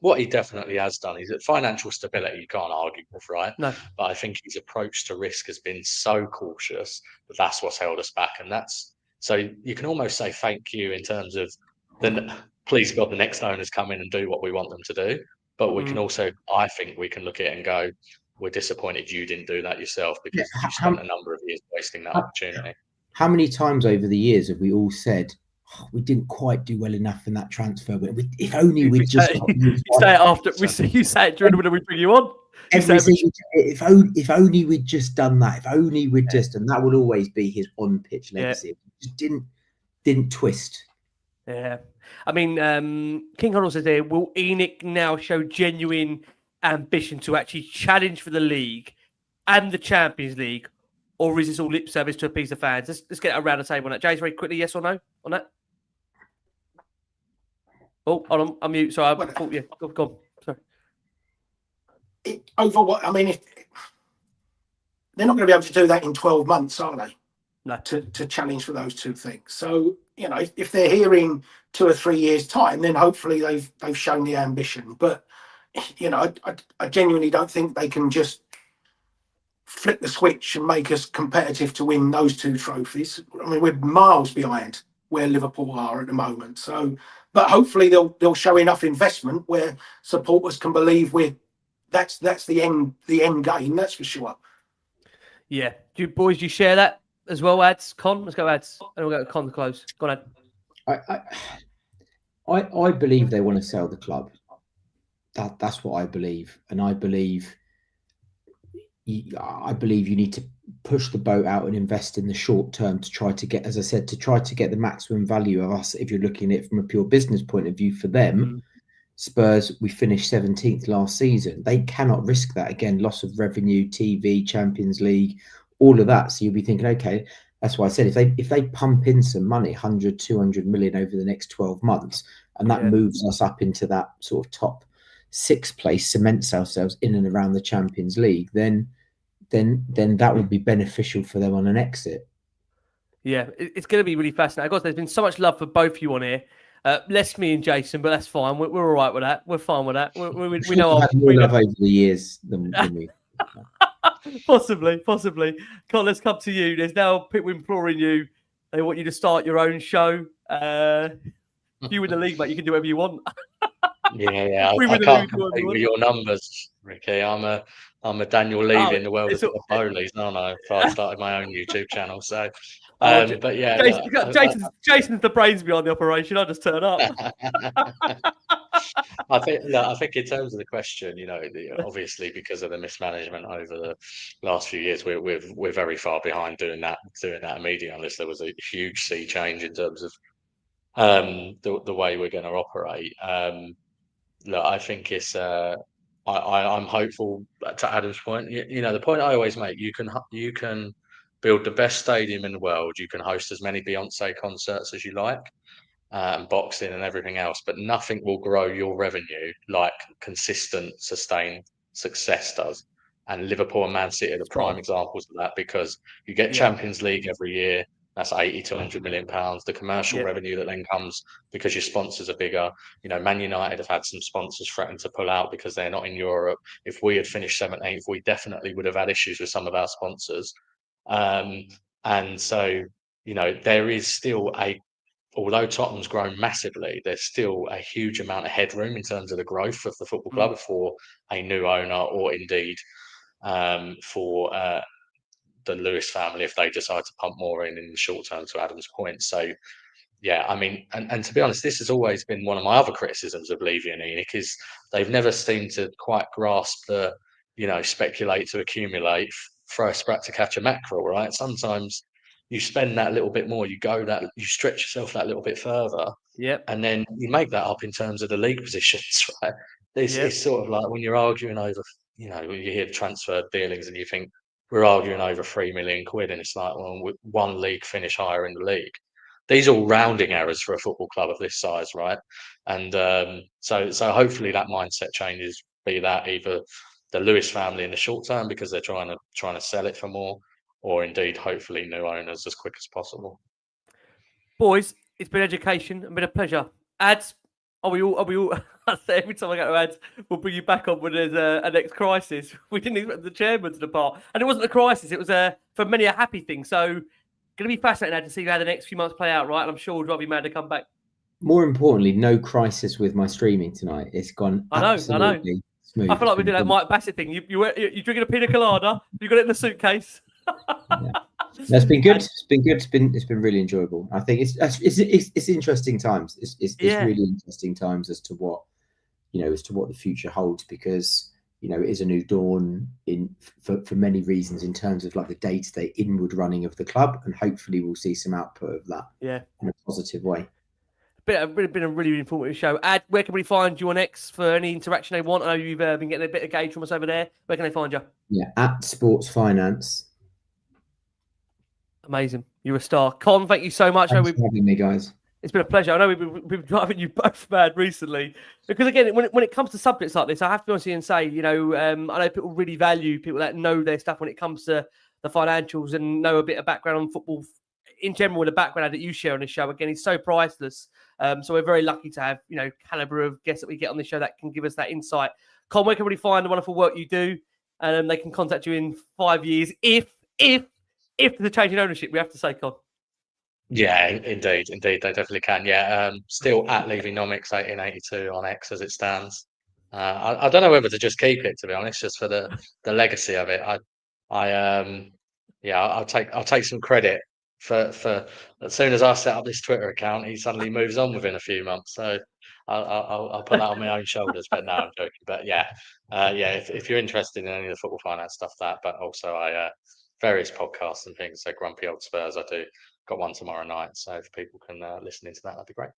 what he definitely has done is that financial stability you can't argue with, right? No. But I think his approach to risk has been so cautious that that's what's held us back. And so you can almost say thank you in terms of, then please God, the next owners come in and do what we want them to do. But we can also, I think we can look at it and go, we're disappointed you didn't do that yourself, because you spent a number of years wasting that opportunity. How many times over the years have we all said, we didn't quite do well enough in that transfer, but if only we'd just you say it after you say it during when we bring you on. If only we'd just done that, if only we'd just, and that will always be his on-pitch legacy. Just didn't twist. Yeah, I mean, King Honor says here, will ENIC now show genuine ambition to actually challenge for the league and the Champions League, or is this all lip service to appease the fans? Let's get around the table on that. James, very quickly, yes or no on that? Oh, hold on, I'm mute. Sorry, I thought you. Go on. Sorry. If they're not going to be able to do that in 12 months, are they? No. To challenge for those two things. So, if they're here in 2 or 3 years' time, then hopefully they've shown the ambition. But, I genuinely don't think they can just flip the switch and make us competitive to win those 2 trophies. I mean, we're miles behind where Liverpool are at the moment. So, but hopefully they'll show enough investment where supporters can believe that's the end game. That's for sure. Yeah, do you share that as well, Ads? Con, let's go Ads, and we'll go to Con to close. Go on, Ad. I believe they want to sell the club. That's what I believe, and I believe you need to push the boat out and invest in the short term to try to get, as I said, the maximum value of us. If you're looking at it from a pure business point of view, for them, Spurs, we finished 17th last season. They cannot risk that again. Loss of revenue, TV, Champions League, all of that. So you'll be thinking, okay, that's why I said if they pump in some money, 100, 200 million over the next 12 months, and that moves us up into that sort of top 6th place, cements ourselves in and around the Champions League, then that would be beneficial for them on an exit. Yeah, it's going to be really fascinating. Guys, there's been so much love for both of you on here. Less me and Jason, but that's fine. We're all right with that. We're fine with that. We know had more love over the years than me. Possibly. Con, let's come to you. There's now people imploring you. They want you to start your own show. If you win the league, mate, you can do whatever you want. Yeah. I can't compete with your numbers, Ricky. I'm a Daniel Levy in the world of Polies. No, I started my own YouTube channel. So, but yeah, Jason's the brains behind the operation. I'll just turn up. I think in terms of the question, obviously because of the mismanagement over the last few years, we're very far behind doing that immediately, unless there was a huge sea change in terms of the way we're going to operate. Look, I think it's. I'm hopeful. To Adam's point, the point I always make: you can build the best stadium in the world. You can host as many Beyonce concerts as you like, and boxing and everything else, but nothing will grow your revenue like consistent, sustained success does. And Liverpool and Man City are the prime examples of that, because you get Champions League every year. That's 80 to 100 million pounds. The commercial revenue that then comes because your sponsors are bigger. Man United have had some sponsors threaten to pull out because they're not in Europe. If we had finished 17th, we definitely would have had issues with some of our sponsors. And And so, there is still although Tottenham's grown massively, there's still a huge amount of headroom in terms of the growth of the football club for a new owner, or indeed for the Lewis family if they decide to pump more in the short term, to Adam's point. So, yeah, I mean, and to be honest, this has always been one of my other criticisms of Levy and ENIC, is they've never seemed to quite grasp the, speculate to accumulate, throw a sprat to catch a mackerel, right? Sometimes you spend that little bit more, you stretch yourself that little bit further, and then you make that up in terms of the league positions, right? It's sort of like when you're arguing over, when you hear transfer dealings and you think we're arguing over £3 million, and it's like, well, one league finish higher in the league. These are all rounding errors for a football club of this size, right? And so hopefully that mindset changes, be that either the Lewis family in the short term because they're trying to sell it for more, or indeed hopefully new owners as quick as possible. Boys, it's been education and been a pleasure. Ads, are we all I say every time I go to ads, we'll bring you back on when there's a next crisis. We didn't expect the chairman to depart. And it wasn't a crisis, it was for many a happy thing. So going to be fascinating to see how the next few months play out, right? And I'm sure we'd rather be mad to come back. More importantly, no crisis with my streaming tonight. It's gone absolutely smooth. I feel like we did that Mike Bassett thing. You drinking a pina colada, you got it in the suitcase. Yeah. That's been good. It's been good. It's been really enjoyable. I think it's interesting times. It's really interesting times as to what the future holds, because it is a new dawn for many reasons in terms of like the day-to-day inward running of the club, and hopefully we'll see some output of that in a positive way. Been a really informative show. Ad, where can we find you on X for any interaction they want? I know you've been getting a bit of gauge from us over there. Where can they find you? Yeah, at Sports Finance. Amazing. You're a star. Con, thank you so much. Thanks for having me, guys. It's been a pleasure. I know we've been driving you both mad recently, because again, when it comes to subjects like this, I have to be honest and say, I know people really value people that know their stuff when it comes to the financials and know a bit of background on football in general. The background that you share on this show, again, is so priceless. So we're very lucky to have, caliber of guests that we get on this show that can give us that insight. Con, where can we find the wonderful work you do? And they can contact you in 5 years if there's a change in ownership, we have to say, Con. Yeah, indeed, they definitely can. Yeah, still at Levynomics 1882 on X as it stands. I don't know whether to just keep it, to be honest, just for the legacy of it. I'll take some credit for as soon as I set up this Twitter account, he suddenly moves on within a few months. So I'll put that on my own shoulders. But no, I'm joking. But if you're interested in any of the football finance stuff, but also various podcasts and things. So Grumpy Old Spurs, I do. Got one tomorrow night, so if people can listen into that, that'd be great.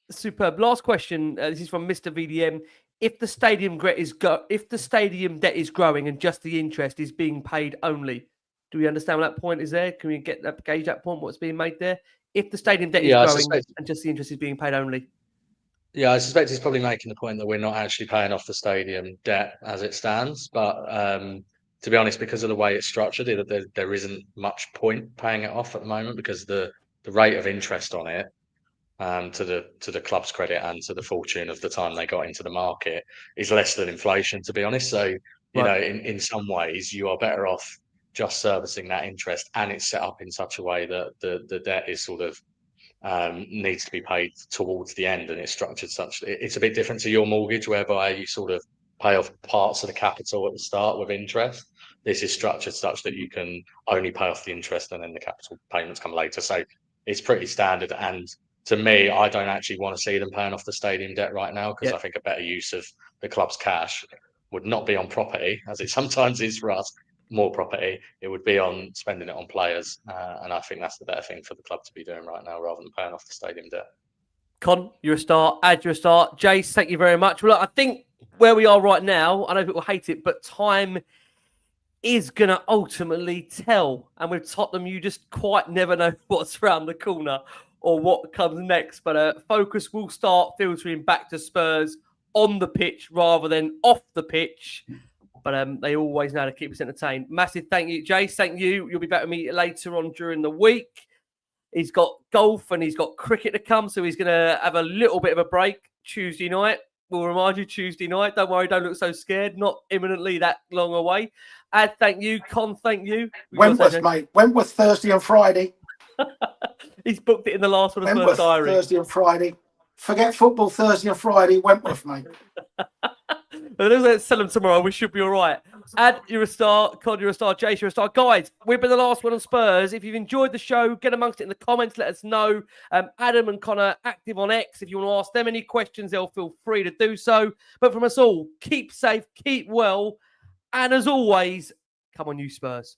Superb. Last question. This is from Mr. VDM. If the stadium debt is growing and just the interest is being paid only, do we understand what that point is there? Can we gauge that point? What's being made there? If the stadium debt is growing and just the interest is being paid only. Yeah, I suspect he's probably making the point that we're not actually paying off the stadium debt as it stands, but. To be honest, because of the way it's structured, there isn't much point paying it off at the moment, because the rate of interest on it, to the club's credit and to the fortune of the time they got into the market, is less than inflation, to be honest. So, in some ways, you are better off just servicing that interest, and it's set up in such a way that the debt is sort of needs to be paid towards the end, and it's structured such. It's a bit different to your mortgage, whereby you sort of pay off parts of the capital at the start with interest. This is structured such that you can only pay off the interest and then the capital payments come later. So it's pretty standard. And to me, I don't actually want to see them paying off the stadium debt right now, because I think a better use of the club's cash would not be on property, as it sometimes is for us, more property. It would be on spending it on players. And I think that's the better thing for the club to be doing right now, rather than paying off the stadium debt. Con, you're a star. Ad, you're a star. Jace, thank you very much. Well, look, I think where we are right now, I know people hate it, but time is going to ultimately tell. And with Tottenham, you just quite never know what's around the corner or what comes next. But focus will start filtering back to Spurs on the pitch rather than off the pitch. But they always know how to keep us entertained. Massive thank you, Jace. Thank you. You'll be back with me later on during the week. He's got golf and he's got cricket to come, so he's going to have a little bit of a break Tuesday night. We'll remind you Tuesday night. Don't worry, don't look so scared. Not imminently that long away. Ad, thank you. Con, thank you. Wentworth, mate. Wentworth Thursday and Friday. He's booked it in the last one of Wentworth Spurs diary. Thursday and Friday. Forget football Thursday and Friday. Wentworth, mate. Let's sell them tomorrow. We should be all right. Ad, you're a star. Con, you're a star. Jace, you're a star. Guys, we've been the last one on Spurs. If you've enjoyed the show, get amongst it in the comments. Let us know. Adam and Connor active on X. If you want to ask them any questions, they'll feel free to do so. But from us all, keep safe, keep well. And as always, come on, you Spurs.